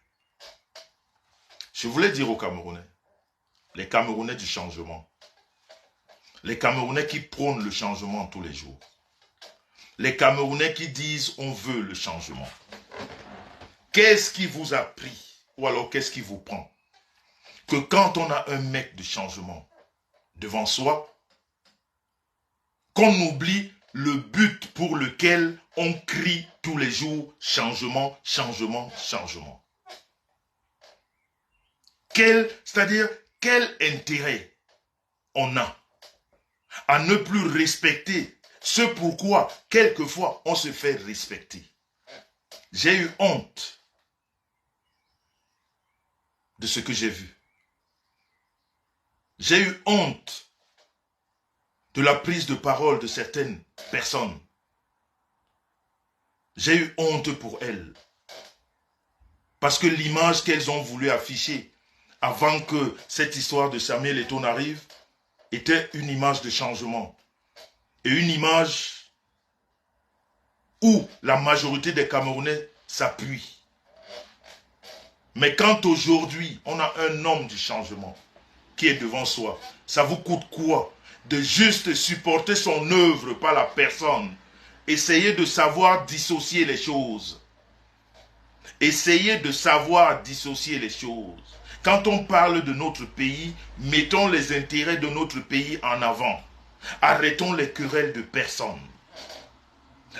A: les Camerounais du changement, les Camerounais qui prônent le changement tous les jours, les Camerounais qui disent on veut le changement. Qu'est-ce qui vous a pris ou alors qu'est-ce qui vous prend que quand on a un mec de changement devant soi, qu'on oublie le but pour lequel on crie tous les jours changement, changement, changement. C'est-à-dire quel intérêt on a à ne plus respecter ce pourquoi quelquefois on se fait respecter. J'ai eu honte de ce que j'ai vu. J'ai eu honte de la prise de parole de certaines personnes. J'ai eu honte pour elles. Parce que l'image qu'elles ont voulu afficher avant que cette histoire de Samuel Eto'o n'arrive était une image de changement. Et une image où la majorité des Camerounais s'appuient. Mais quand aujourd'hui, on a un homme du changement qui est devant soi, ça vous coûte quoi de juste supporter son œuvre par la personne? Essayez de savoir dissocier les choses. Essayez de savoir dissocier les choses. Quand on parle de notre pays, mettons les intérêts de notre pays en avant. Arrêtons les querelles de personnes.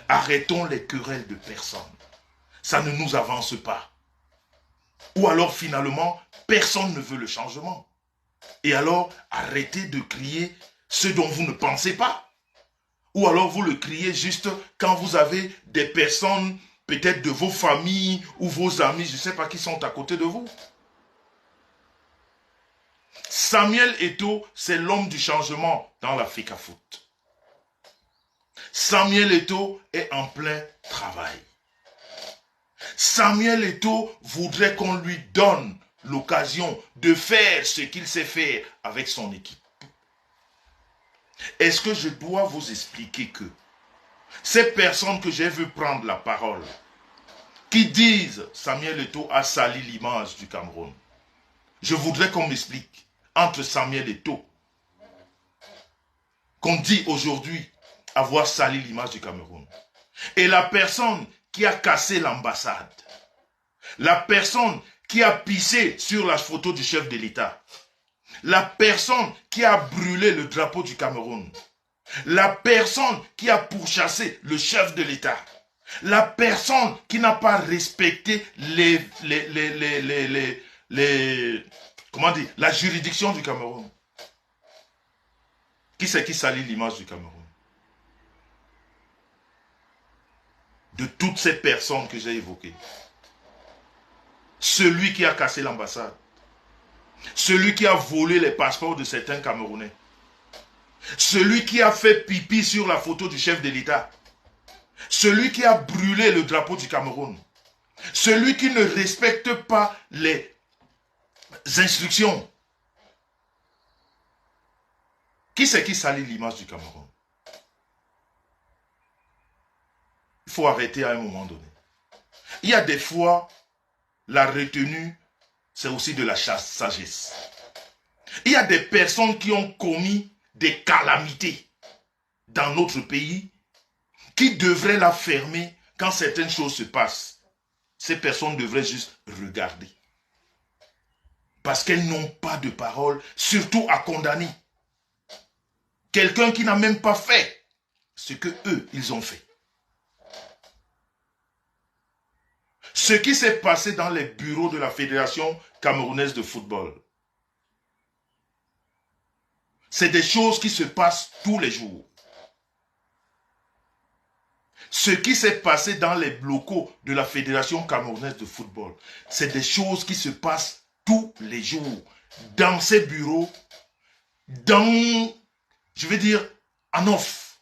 A: Arrêtons les querelles de personnes. Ça ne nous avance pas. Ou alors finalement, personne ne veut le changement. Et alors, arrêtez de crier ce dont vous ne pensez pas. Ou alors vous le criez juste quand vous avez des personnes, peut-être de vos familles ou vos amis, je ne sais pas qui sont à côté de vous. Samuel Eto'o, c'est l'homme du changement dans l'Africa Foot. Samuel Eto'o est en plein travail. Samuel Eto'o voudrait qu'on lui donne l'occasion de faire ce qu'il sait faire avec son équipe. Est-ce que je dois vous expliquer que ces personnes que j'ai vues prendre la parole, qui disent Samuel Eto'o a sali l'image du Cameroun, je voudrais qu'on m'explique entre Samuel Eto'o, qu'on dit aujourd'hui avoir sali l'image du Cameroun, et la personne qui a cassé l'ambassade, la personne qui a pissé sur la photo du chef de l'État, la personne qui a brûlé le drapeau du Cameroun, la personne qui a pourchassé le chef de l'État, la personne qui n'a pas respecté comment dire, la juridiction du Cameroun. Qui c'est qui salit l'image du Cameroun? De toutes ces personnes que j'ai évoquées, celui qui a cassé l'ambassade, celui qui a volé les passeports de certains Camerounais, celui qui a fait pipi sur la photo du chef de l'État, celui qui a brûlé le drapeau du Cameroun, celui qui ne respecte pas les instructions. Qui c'est qui salit l'image du Cameroun? Il faut arrêter à un moment donné. Il y a des fois, la retenue, c'est aussi de la sagesse. Il y a des personnes qui ont commis des calamités dans notre pays qui devraient la fermer quand certaines choses se passent. Ces personnes devraient juste regarder. Parce qu'elles n'ont pas de parole, surtout à condamner. Quelqu'un qui n'a même pas fait ce que eux, ils ont fait. Ce qui s'est passé dans les bureaux de la Fédération camerounaise de football, c'est des choses qui se passent tous les jours. Ce qui s'est passé dans les locaux de la Fédération camerounaise de football, c'est des choses qui se passent tous les jours. Dans ces bureaux, dans, je vais dire, en off.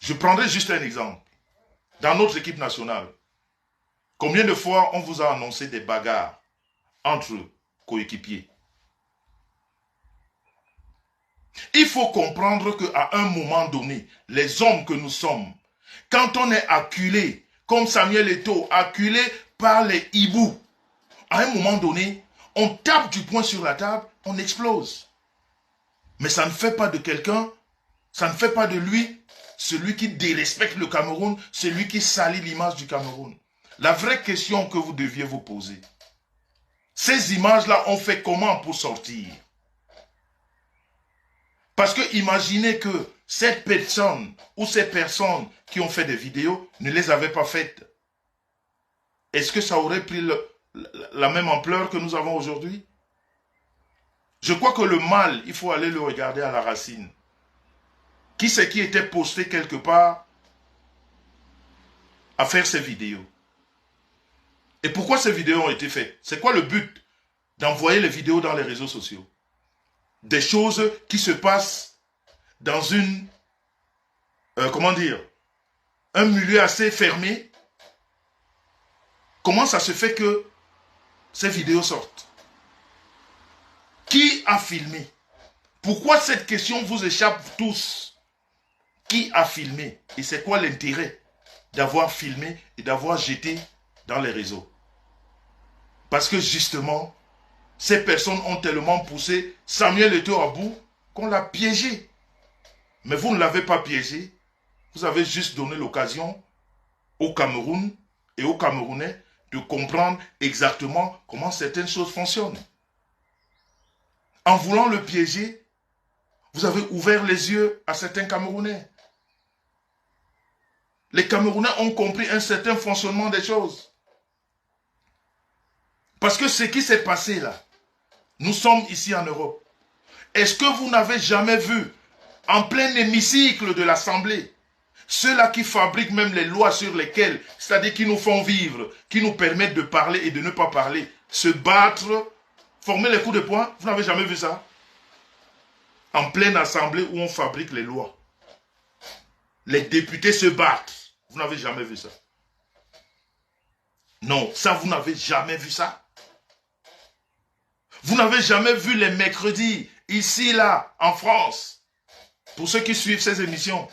A: Je prendrai juste un exemple. Dans notre équipe nationale, combien de fois on vous a annoncé des bagarres entre coéquipiers? Il faut comprendre qu'à un moment donné, les hommes que nous sommes, quand on est acculé, comme Samuel Eto'o, acculé par les hiboux, à un moment donné, on tape du poing sur la table, on explose. Mais ça ne fait pas de quelqu'un, ça ne fait pas de lui, celui qui dérespecte le Cameroun, celui qui salit l'image du Cameroun. La vraie question que vous deviez vous poser, ces images-là ont fait comment pour sortir? Parce que imaginez que cette personne ou ces personnes qui ont fait des vidéos ne les avaient pas faites. Est-ce que ça aurait pris la même ampleur que nous avons aujourd'hui? Je crois que le mal, il faut aller le regarder à la racine. Qui c'est qui était posté quelque part à faire ces vidéos? Et pourquoi ces vidéos ont été faites? C'est quoi le but d'envoyer les vidéos dans les réseaux sociaux? Des choses qui se passent dans une, comment dire, un milieu assez fermé. Comment ça se fait que ces vidéos sortent? Qui a filmé? Pourquoi cette question vous échappe tous? Qui a filmé? Et c'est quoi l'intérêt d'avoir filmé et d'avoir jeté dans les réseaux? Parce que justement, ces personnes ont tellement poussé Samuel Eto'o à bout qu'on l'a piégé. Mais vous ne l'avez pas piégé. Vous avez juste donné l'occasion au Cameroun et aux Camerounais de comprendre exactement comment certaines choses fonctionnent. En voulant le piéger, vous avez ouvert les yeux à certains Camerounais. Les Camerounais ont compris un certain fonctionnement des choses. Parce que ce qui s'est passé là, nous sommes ici en Europe. Est-ce que vous n'avez jamais vu, en plein hémicycle de l'Assemblée, ceux-là qui fabriquent même les lois sur lesquelles, c'est-à-dire qui nous font vivre, qui nous permettent de parler et de ne pas parler, se battre former les coups de poing. Vous n'avez jamais vu ça? En pleine assemblée où on fabrique les lois. Les députés se battent. Vous n'avez jamais vu ça? Non, ça vous n'avez jamais vu ça? Vous n'avez jamais vu les mercredis, ici, là, en France, pour ceux qui suivent ces émissions.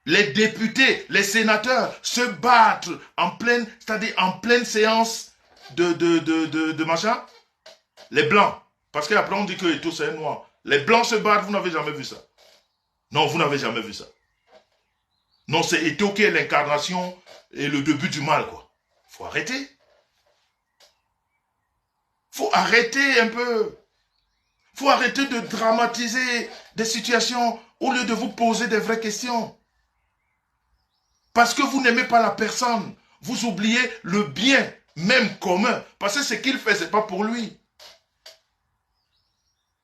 A: Les députés, les sénateurs se battent en pleine, c'est-à-dire en pleine séance de machin. Les blancs, parce qu'après on dit que tout c'est noir. Les blancs se battent, vous n'avez jamais vu ça. Non, vous n'avez jamais vu ça. Non, c'est Eto qui est l'incarnation et le début du mal, quoi. Faut arrêter. Faut arrêter un peu. Faut arrêter de dramatiser des situations au lieu de vous poser des vraies questions. Parce que vous n'aimez pas la personne. Vous oubliez le bien, même commun. Parce que ce qu'il fait, ce n'est pas pour lui.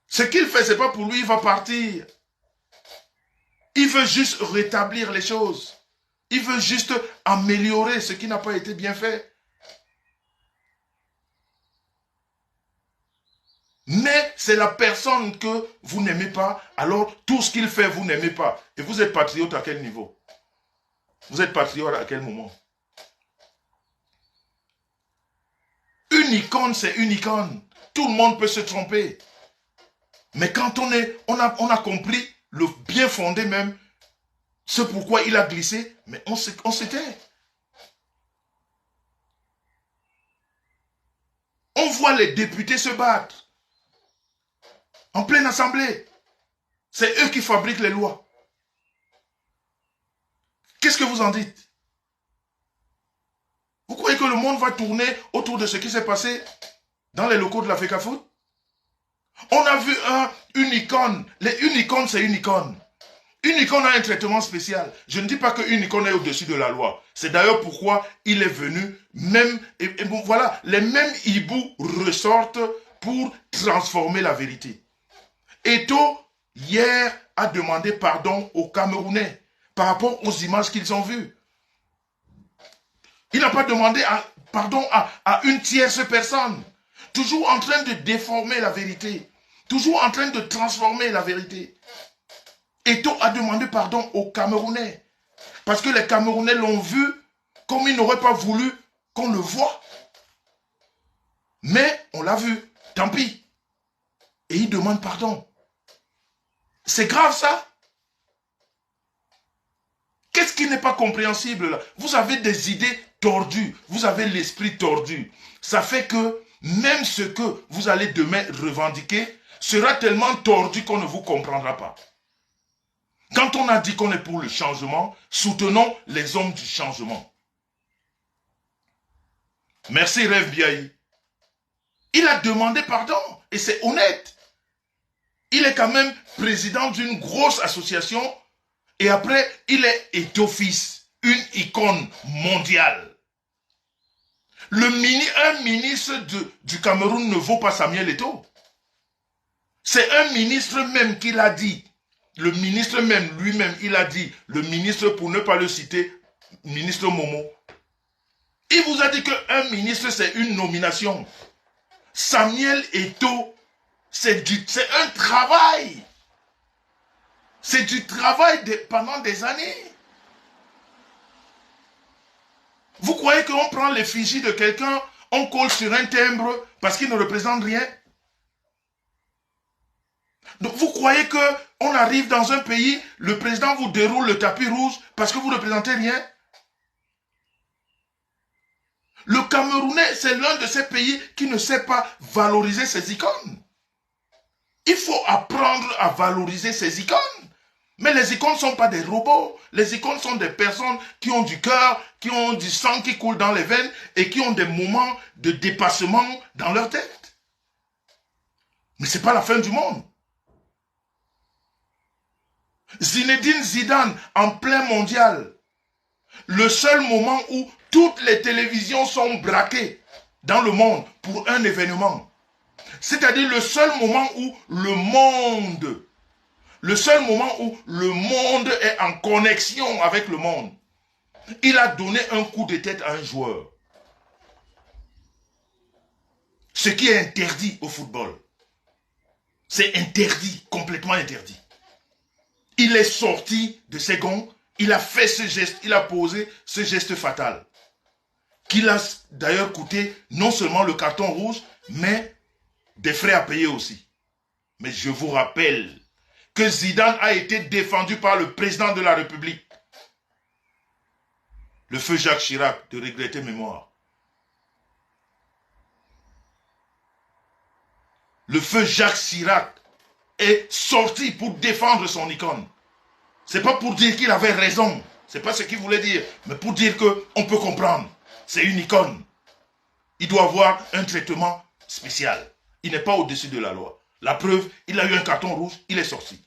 A: Ce qu'il fait, ce n'est pas pour lui, il va partir. Il veut juste rétablir les choses. Il veut juste améliorer ce qui n'a pas été bien fait. Mais c'est la personne que vous n'aimez pas, alors tout ce qu'il fait, vous n'aimez pas. Et vous êtes patriote à quel niveau? Vous êtes patriote à quel moment? Une icône, c'est une icône. Tout le monde peut se tromper. Mais quand on a compris le bien fondé même, ce pourquoi il a glissé, mais on s'était. On voit les députés se battre. En pleine assemblée. C'est eux qui fabriquent les lois. Qu'est-ce que vous en dites? Vous croyez que le monde va tourner autour de ce qui s'est passé dans les locaux de la FECAFOOT? On a vu une icône. Une icône, c'est une icône. Une icône a un traitement spécial. Je ne dis pas qu'une icône est au-dessus de la loi. C'est d'ailleurs pourquoi il est venu même... Et bon, voilà, les mêmes hiboux ressortent pour transformer la vérité. Eto, hier, a demandé pardon aux Camerounais par rapport aux images qu'ils ont vues. Il n'a pas demandé pardon à une tierce personne. Toujours en train de déformer la vérité. Toujours en train de transformer la vérité. Eto a demandé pardon aux Camerounais. Parce que les Camerounais l'ont vu comme ils n'auraient pas voulu qu'on le voie. Mais on l'a vu. Tant pis. Et il demande pardon. C'est grave ça. Qu'est-ce qui n'est pas compréhensible là? Vous avez des idées tordues. Vous avez l'esprit tordu. Ça fait que même ce que vous allez demain revendiquer sera tellement tordu qu'on ne vous comprendra pas. Quand on a dit qu'on est pour le changement, soutenons les hommes du changement. Merci Rev Biaï. Il a demandé pardon et c'est honnête. Il est quand même président d'une grosse association et après, il est Eto-fils, une icône mondiale. Un ministre du Cameroun ne vaut pas Samuel Eto. C'est un ministre même qui l'a dit. Le ministre même, lui-même, il a dit, le ministre, pour ne pas le citer, ministre Momo. Il vous a dit qu'un ministre, c'est une nomination. Samuel Eto, c'est un travail. C'est du travail pendant des années. Vous croyez qu'on prend l'effigie de quelqu'un, on colle sur un timbre parce qu'il ne représente rien? Donc vous croyez qu'on arrive dans un pays, le président vous déroule le tapis rouge parce que vous ne représentez rien? Le Camerounais, c'est l'un de ces pays qui ne sait pas valoriser ses icônes. Il faut apprendre à valoriser ses icônes. Mais les icônes ne sont pas des robots. Les icônes sont des personnes qui ont du cœur, qui ont du sang qui coule dans les veines et qui ont des moments de dépassement dans leur tête. Mais ce n'est pas la fin du monde. Zinedine Zidane, en plein mondial, le seul moment où toutes les télévisions sont braquées dans le monde pour un événement. C'est-à-dire le seul moment où le monde est en connexion avec le monde. Il a donné un coup de tête à un joueur. Ce qui est interdit au football. C'est interdit, complètement interdit. Il est sorti de ses gonds, il a fait ce geste, il a posé ce geste fatal. Qui l'a d'ailleurs coûté non seulement le carton rouge, mais des frais à payer aussi. Mais je vous rappelle que Zidane a été défendu par le président de la République, le feu Jacques Chirac, de regretter mémoire. Le feu Jacques Chirac est sorti pour défendre son icône. C'est pas pour dire qu'il avait raison, c'est pas ce qu'il voulait dire, mais pour dire qu'on peut comprendre. C'est une icône. Il doit avoir un traitement spécial. Il n'est pas au-dessus de la loi. La preuve, il a eu un carton rouge, il est sorti.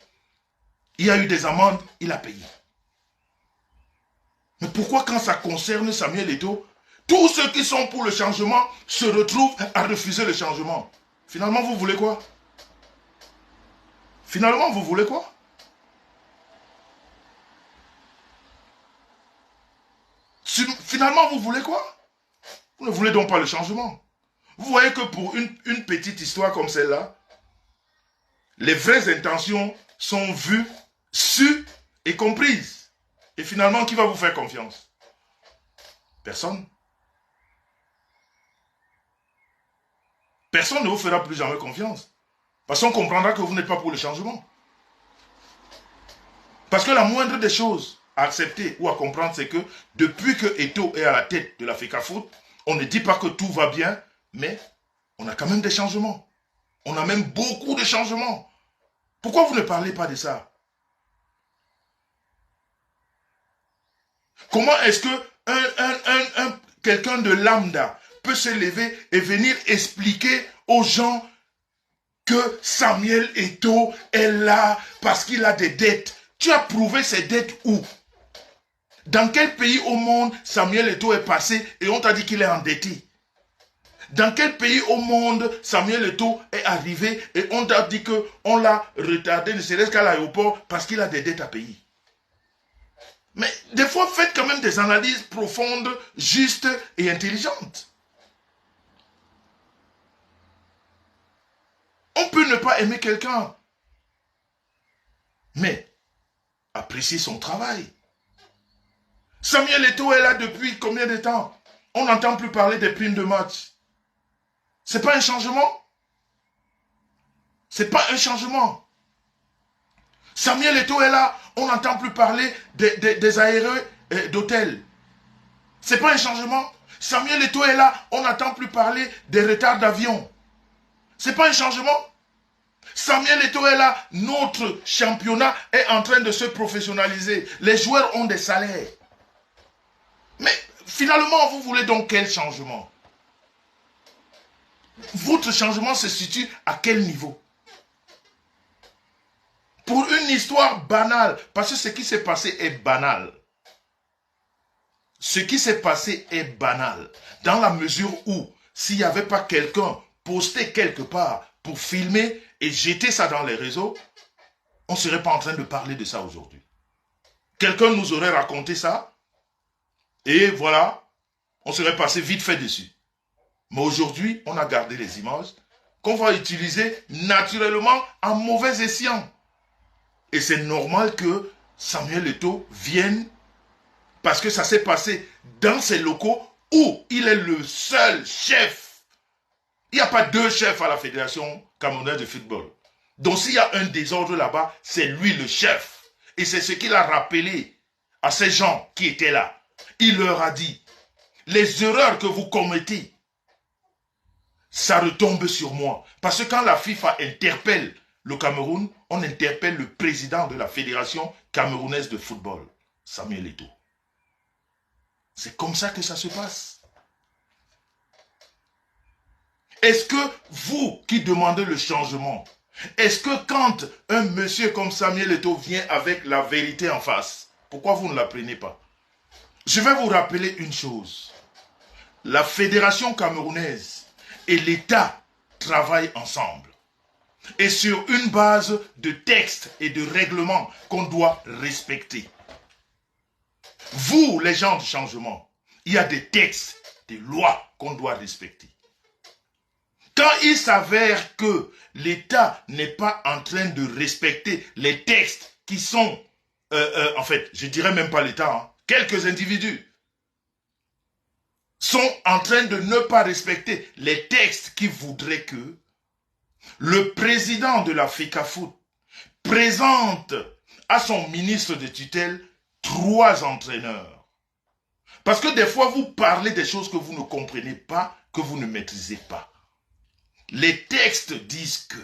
A: Il y a eu des amendes, il a payé. Mais pourquoi quand ça concerne Samuel Eto'o, tous ceux qui sont pour le changement se retrouvent à refuser le changement? Finalement, vous voulez quoi? Finalement, vous voulez quoi? Finalement, vous voulez quoi? Vous ne voulez donc pas le changement. Vous voyez que pour une petite histoire comme celle-là, les vraies intentions sont vues, sues et comprises. Et finalement, qui va vous faire confiance? Personne. Personne ne vous fera plus jamais confiance. Parce qu'on comprendra que vous n'êtes pas pour le changement. Parce que la moindre des choses à accepter ou à comprendre, c'est que depuis que Eto'o est à la tête de la FECAFOOT, on ne dit pas que tout va bien, mais on a quand même des changements. On a même beaucoup de changements. Pourquoi vous ne parlez pas de ça? Comment est-ce que quelqu'un de lambda peut se lever et venir expliquer aux gens que Samuel Eto'o est là parce qu'il a des dettes? Tu as prouvé ces dettes où? Dans quel pays au monde Samuel Eto'o est passé et on t'a dit qu'il est endetté? Dans quel pays au monde Samuel Eto'o est arrivé et on t'a dit qu'on l'a retardé, ne serait-ce qu'à l'aéroport parce qu'il a des dettes à payer? Mais des fois, faites quand même des analyses profondes, justes et intelligentes. On peut ne pas aimer quelqu'un, mais apprécier son travail. Samuel Eto'o est là depuis combien de temps? On n'entend plus parler des primes de match. C'est pas un changement? C'est pas un changement. Samuel Eto'o est là, on n'entend plus parler des aérés d'hôtel. C'est pas un changement? Samuel Eto'o est là, on n'entend plus parler des retards d'avion. C'est pas un changement? Samuel Eto'o est là, notre championnat est en train de se professionnaliser. Les joueurs ont des salaires. Mais finalement, vous voulez donc quel changement? Votre changement se situe à quel niveau? Pour une histoire banale, parce que ce qui s'est passé est banal. Ce qui s'est passé est banal, dans la mesure où, s'il n'y avait pas quelqu'un posté quelque part pour filmer et jeter ça dans les réseaux, on ne serait pas en train de parler de ça aujourd'hui. Quelqu'un nous aurait raconté ça, et voilà, on serait passé vite fait dessus. Mais aujourd'hui, on a gardé les images qu'on va utiliser naturellement en mauvais escient. Et c'est normal que Samuel Eto'o vienne parce que ça s'est passé dans ces locaux où il est le seul chef. Il n'y a pas deux chefs à la Fédération camerounaise de football. Donc s'il y a un désordre là-bas, c'est lui le chef. Et c'est ce qu'il a rappelé à ces gens qui étaient là. Il leur a dit, les erreurs que vous commettez, ça retombe sur moi. Parce que quand la FIFA interpelle le Cameroun, on interpelle le président de la Fédération camerounaise de football, Samuel Eto'o. C'est comme ça que ça se passe. Est-ce que vous qui demandez le changement, est-ce que quand un monsieur comme Samuel Eto'o vient avec la vérité en face, pourquoi vous ne la prenez pas? Je vais vous rappeler une chose. La Fédération camerounaise et l'État travaillent ensemble. Et sur une base de textes et de règlements qu'on doit respecter. Vous, les gens du changement, il y a des textes, des lois qu'on doit respecter. Quand il s'avère que l'État n'est pas en train de respecter les textes qui sont, en fait, je dirais même pas l'État, hein, quelques individus sont en train de ne pas respecter les textes qui voudraient que le président de la FECAFOOT présente à son ministre de tutelle 3 entraîneurs. Parce que des fois, vous parlez des choses que vous ne comprenez pas, que vous ne maîtrisez pas. Les textes disent que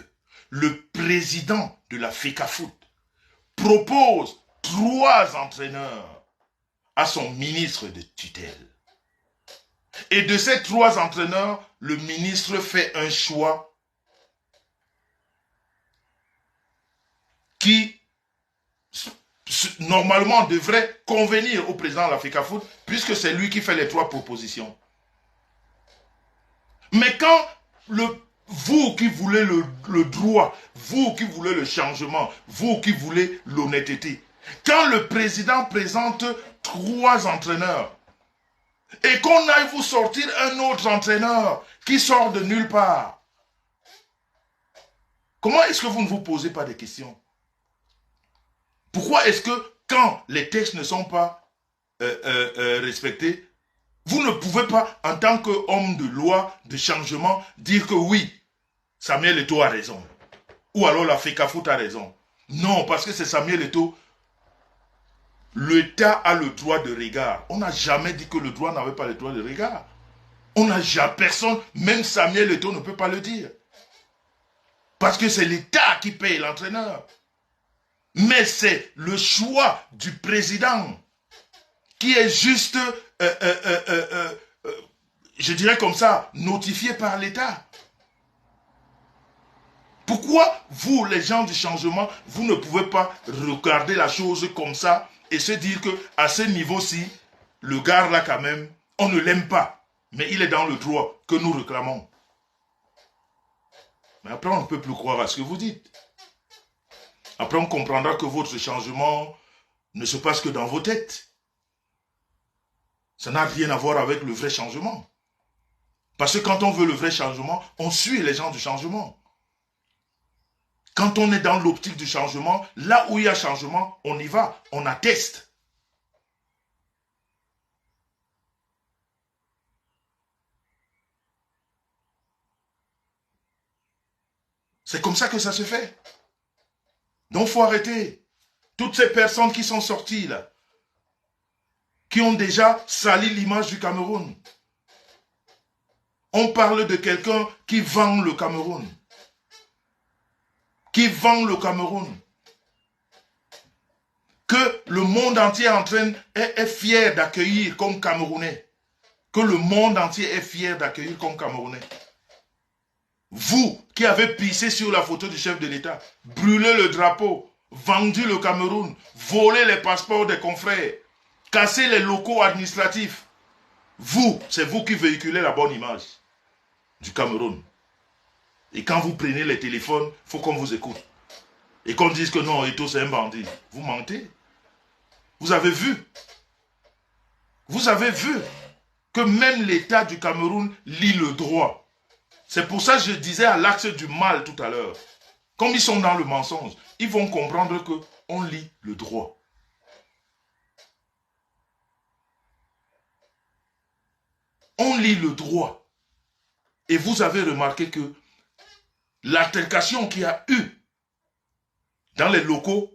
A: le président de la FECAFOOT propose 3 entraîneurs à son ministre de tutelle. Et de ces 3 entraîneurs, le ministre fait un choix qui normalement devrait convenir au président de la FECAFOOT, puisque c'est lui qui fait les 3 propositions. Mais quand vous qui voulez le droit, vous qui voulez le changement, vous qui voulez l'honnêteté, quand le président présente 3 entraîneurs, et qu'on aille vous sortir un autre entraîneur qui sort de nulle part, comment est-ce que vous ne vous posez pas des questions? Pourquoi est-ce que quand les textes ne sont pas respectés, vous ne pouvez pas, en tant qu'homme de loi, de changement, dire que oui, Samuel Eto'o a raison. Ou alors la FECAFOOT a raison. Non, parce que c'est Samuel Eto'o. L'État a le droit de regard. On n'a jamais dit que le droit n'avait pas le droit de regard. On n'a jamais, personne, même Samuel Eto'o ne peut pas le dire. Parce que c'est l'État qui paye l'entraîneur. Mais c'est le choix du président qui est juste, je dirais comme ça, notifié par l'État. Pourquoi vous, les gens du changement, vous ne pouvez pas regarder la chose comme ça et se dire qu'à ce niveau-ci, le gars là quand même, on ne l'aime pas, mais il est dans le droit que nous réclamons. Mais après, on ne peut plus croire à ce que vous dites. Après, on comprendra que votre changement ne se passe que dans vos têtes. Ça n'a rien à voir avec le vrai changement. Parce que quand on veut le vrai changement, on suit les gens du changement. Quand on est dans l'optique du changement, là où il y a changement, on y va, on atteste. C'est comme ça que ça se fait. Donc il faut arrêter. Toutes ces personnes qui sont sorties là, qui ont déjà sali l'image du Cameroun. On parle de quelqu'un qui vend le Cameroun. Qui vend le Cameroun. Que le monde entier est fier d'accueillir comme Camerounais. Que le monde entier est fier d'accueillir comme Camerounais. Vous qui avez pissé sur la photo du chef de l'État, brûlé le drapeau, vendu le Cameroun, volé les passeports des confrères, cassé les locaux administratifs. Vous, c'est vous qui véhiculez la bonne image du Cameroun. Et quand vous prenez les téléphones, il faut qu'on vous écoute. Et qu'on dise que non, Eto'o c'est un bandit. Vous mentez. Vous avez vu. Vous avez vu que même l'État du Cameroun lit le droit. C'est pour ça que je disais à l'axe du mal tout à l'heure. Comme ils sont dans le mensonge, ils vont comprendre qu'on lit le droit. On lit le droit. Et vous avez remarqué que l'altercation qu'il y a eu dans les locaux,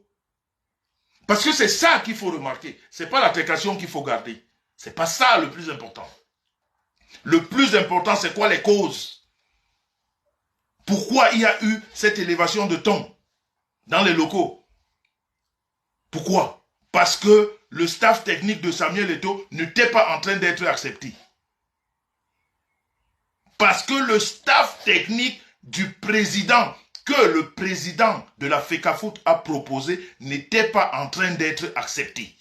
A: parce que c'est ça qu'il faut remarquer. Ce n'est pas l'altercation qu'il faut garder. Ce n'est pas ça le plus important. Le plus important, c'est quoi les causes? Pourquoi il y a eu cette élévation de ton dans les locaux? Pourquoi? Parce que le staff technique de Samuel Eto'o n'était pas en train d'être accepté. Parce que le staff technique du président, que le président de la FECAFOOT a proposé, n'était pas en train d'être accepté.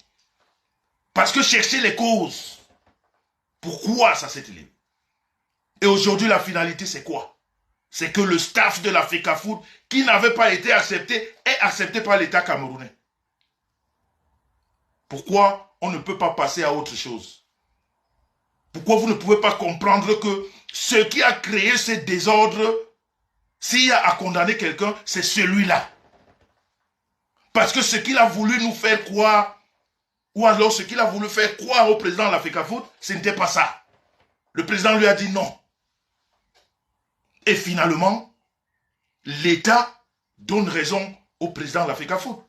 A: Parce que chercher les causes. Pourquoi ça s'est élevé? Et aujourd'hui, la finalité, c'est quoi? C'est que le staff de la FECAFOOT, qui n'avait pas été accepté, est accepté par l'État camerounais. Pourquoi on ne peut pas passer à autre chose? Pourquoi vous ne pouvez pas comprendre que ce qui a créé ces désordres, s'il y a à condamner quelqu'un, c'est celui-là. Parce que ce qu'il a voulu nous faire croire, ou alors ce qu'il a voulu faire croire au président de la FECAFOOT, ce n'était pas ça. Le président lui a dit non. Et finalement, l'État donne raison au président de la FECAFOOT.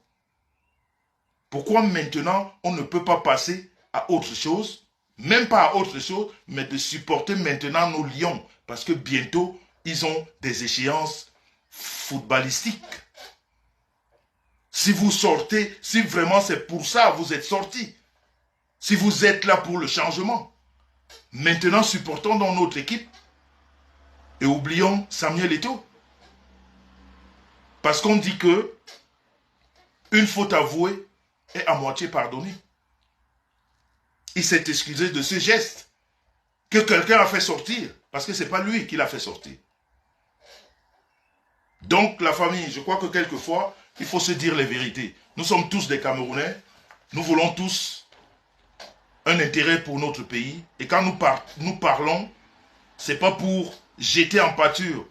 A: Pourquoi maintenant on ne peut pas passer à autre chose, même pas à autre chose, mais de supporter maintenant nos lions, parce que bientôt ils ont des échéances footballistiques. Si vous sortez, si vraiment c'est pour ça vous êtes sortis, si vous êtes là pour le changement, maintenant supportons dans notre équipe et oublions Samuel Eto'o. Parce qu'on dit que une faute avouée est à moitié pardonnée. Il s'est excusé de ce geste que quelqu'un a fait sortir, parce que ce n'est pas lui qui l'a fait sortir. Donc la famille, je crois que quelquefois, il faut se dire les vérités. Nous sommes tous des Camerounais, nous voulons tous un intérêt pour notre pays, et quand nous parlons, ce n'est pas pour jeter en pâture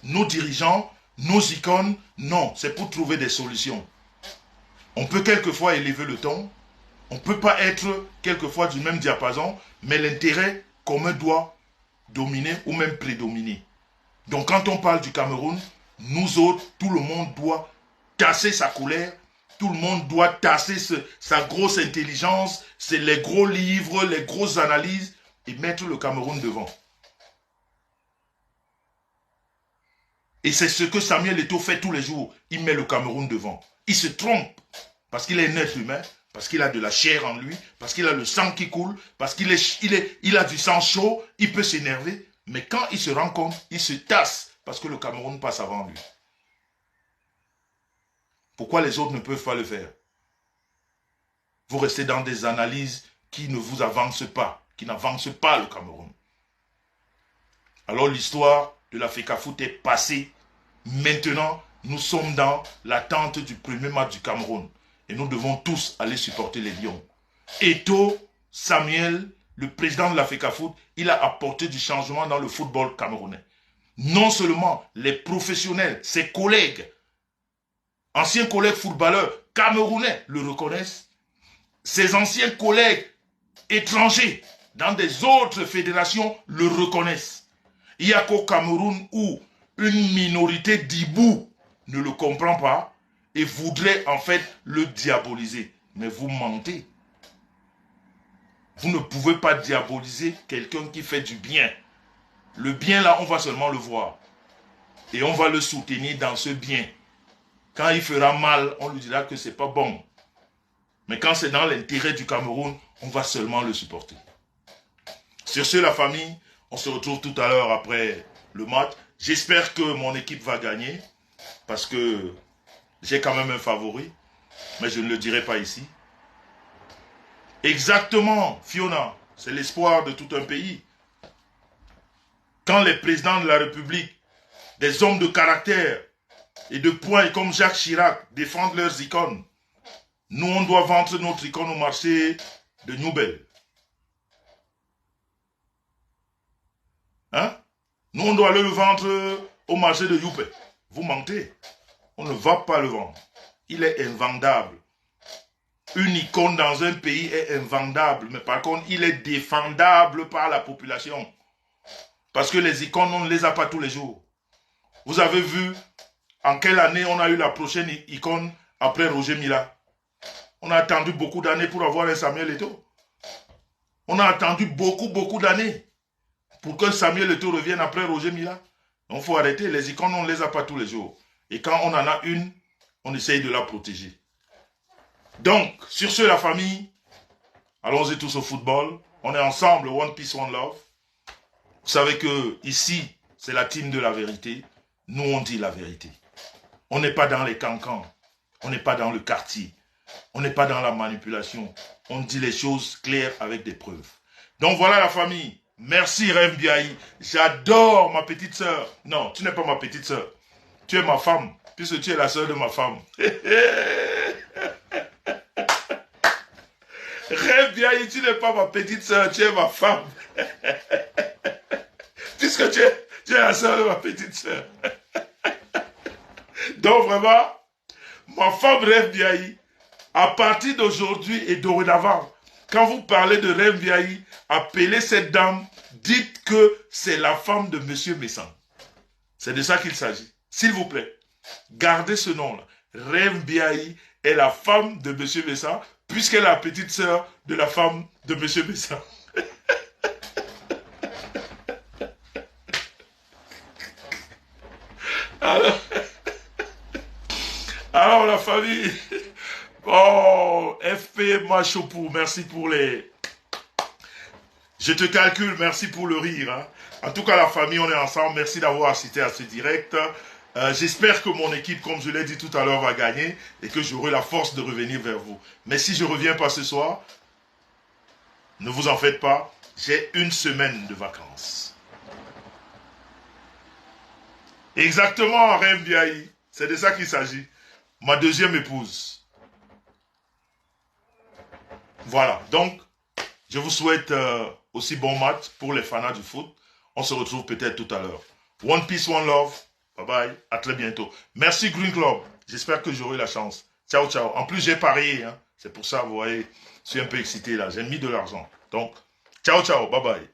A: nos dirigeants, nos icônes, non, c'est pour trouver des solutions. On peut quelquefois élever le ton, on ne peut pas être quelquefois du même diapason, mais l'intérêt commun doit dominer ou même prédominer. Donc quand on parle du Cameroun, nous autres, tout le monde doit tasser sa colère, tout le monde doit tasser sa grosse intelligence, c'est les gros livres, les grosses analyses, et mettre le Cameroun devant. Et c'est ce que Samuel Eto'o fait tous les jours. Il met le Cameroun devant. Il se trompe parce qu'il est un être humain, parce qu'il a de la chair en lui, parce qu'il a le sang qui coule, parce qu'il a du sang chaud, il peut s'énerver. Mais quand il se rend compte, il se tasse parce que le Cameroun passe avant lui. Pourquoi les autres ne peuvent pas le faire? Vous restez dans des analyses qui ne vous avancent pas, qui n'avancent pas le Cameroun. Alors l'histoire de la FECAFOOT est passée. Maintenant, nous sommes dans l'attente du premier match du Cameroun. Et nous devons tous aller supporter les Lions. Eto'o, Samuel, le président de la FECAFOOT, il a apporté du changement dans le football camerounais. Non seulement les professionnels, ses collègues, anciens collègues footballeurs camerounais le reconnaissent, ses anciens collègues étrangers dans des autres fédérations le reconnaissent. Il n'y a qu'au Cameroun où une minorité d'Ibou ne le comprend pas et voudrait en fait le diaboliser. Mais vous mentez. Vous ne pouvez pas diaboliser quelqu'un qui fait du bien. Le bien là, on va seulement le voir. Et on va le soutenir dans ce bien. Quand il fera mal, on lui dira que c'est pas bon. Mais quand c'est dans l'intérêt du Cameroun, on va seulement le supporter. Sur ce, la famille, on se retrouve tout à l'heure après le match. J'espère que mon équipe va gagner. Parce que j'ai quand même un favori. Mais je ne le dirai pas ici. Exactement, Fiona. C'est l'espoir de tout un pays. Quand les présidents de la République, des hommes de caractère et de poing comme Jacques Chirac défendent leurs icônes, nous, on doit vendre notre icône au marché de Newbel. Hein? Nous, on doit aller le vendre au marché de Youpe. Vous mentez. On ne va pas le vendre. Il est invendable. Une icône dans un pays est invendable. Mais par contre, il est défendable par la population. Parce que les icônes, on ne les a pas tous les jours. Vous avez vu en quelle année on a eu la prochaine icône après Roger Mila? On a attendu beaucoup d'années pour avoir un Samuel Eto'o. On a attendu beaucoup d'années pour que Samuel Eto'o revienne après Roger Mila. Donc il faut arrêter. Les icônes, on ne les a pas tous les jours. Et quand on en a une, on essaye de la protéger. Donc, sur ce, la famille, allons-y tous au football. On est ensemble, One Peace, One Love. Vous savez que ici, c'est la team de la vérité. Nous, on dit la vérité. On n'est pas dans les cancans. On n'est pas dans le quartier. On n'est pas dans la manipulation. On dit les choses claires avec des preuves. Donc voilà la famille. Merci Rem Biaï. J'adore ma petite sœur. Non, tu n'es pas ma petite sœur. Tu es ma femme. Puisque tu es la sœur de ma femme. Rem Biaï, tu n'es pas ma petite sœur. Tu es ma femme. puisque tu es la sœur de ma petite sœur. Donc vraiment, ma femme Reine Biaï, à partir d'aujourd'hui et dorénavant, quand vous parlez de Reine Biaï, appelez cette dame, dites que c'est la femme de Monsieur Messan. C'est de ça qu'il s'agit. S'il vous plaît, gardez ce nom-là. Reine Biaï est la femme de Monsieur Messan, puisqu'elle est la petite sœur de la femme de Monsieur Messan. Alors la famille, oh, FP Machopou, merci pour les... Je te calcule, merci pour le rire. Hein. En tout cas, la famille, on est ensemble. Merci d'avoir assisté à ce direct. J'espère que mon équipe, comme je l'ai dit tout à l'heure, va gagner et que j'aurai la force de revenir vers vous. Mais si je ne reviens pas ce soir, ne vous en faites pas, j'ai une semaine de vacances. Exactement, Reine Biaï. C'est de ça qu'il s'agit. Ma deuxième épouse. Voilà, donc, je vous souhaite aussi bon match pour les fans du foot. On se retrouve peut-être tout à l'heure. One peace, one love. Bye bye, à très bientôt. Merci Green Club. J'espère que j'aurai la chance. Ciao, ciao. En plus, j'ai parié. Hein. C'est pour ça, vous voyez, je suis un peu excité là. J'ai mis de l'argent. Donc, ciao, ciao. Bye bye.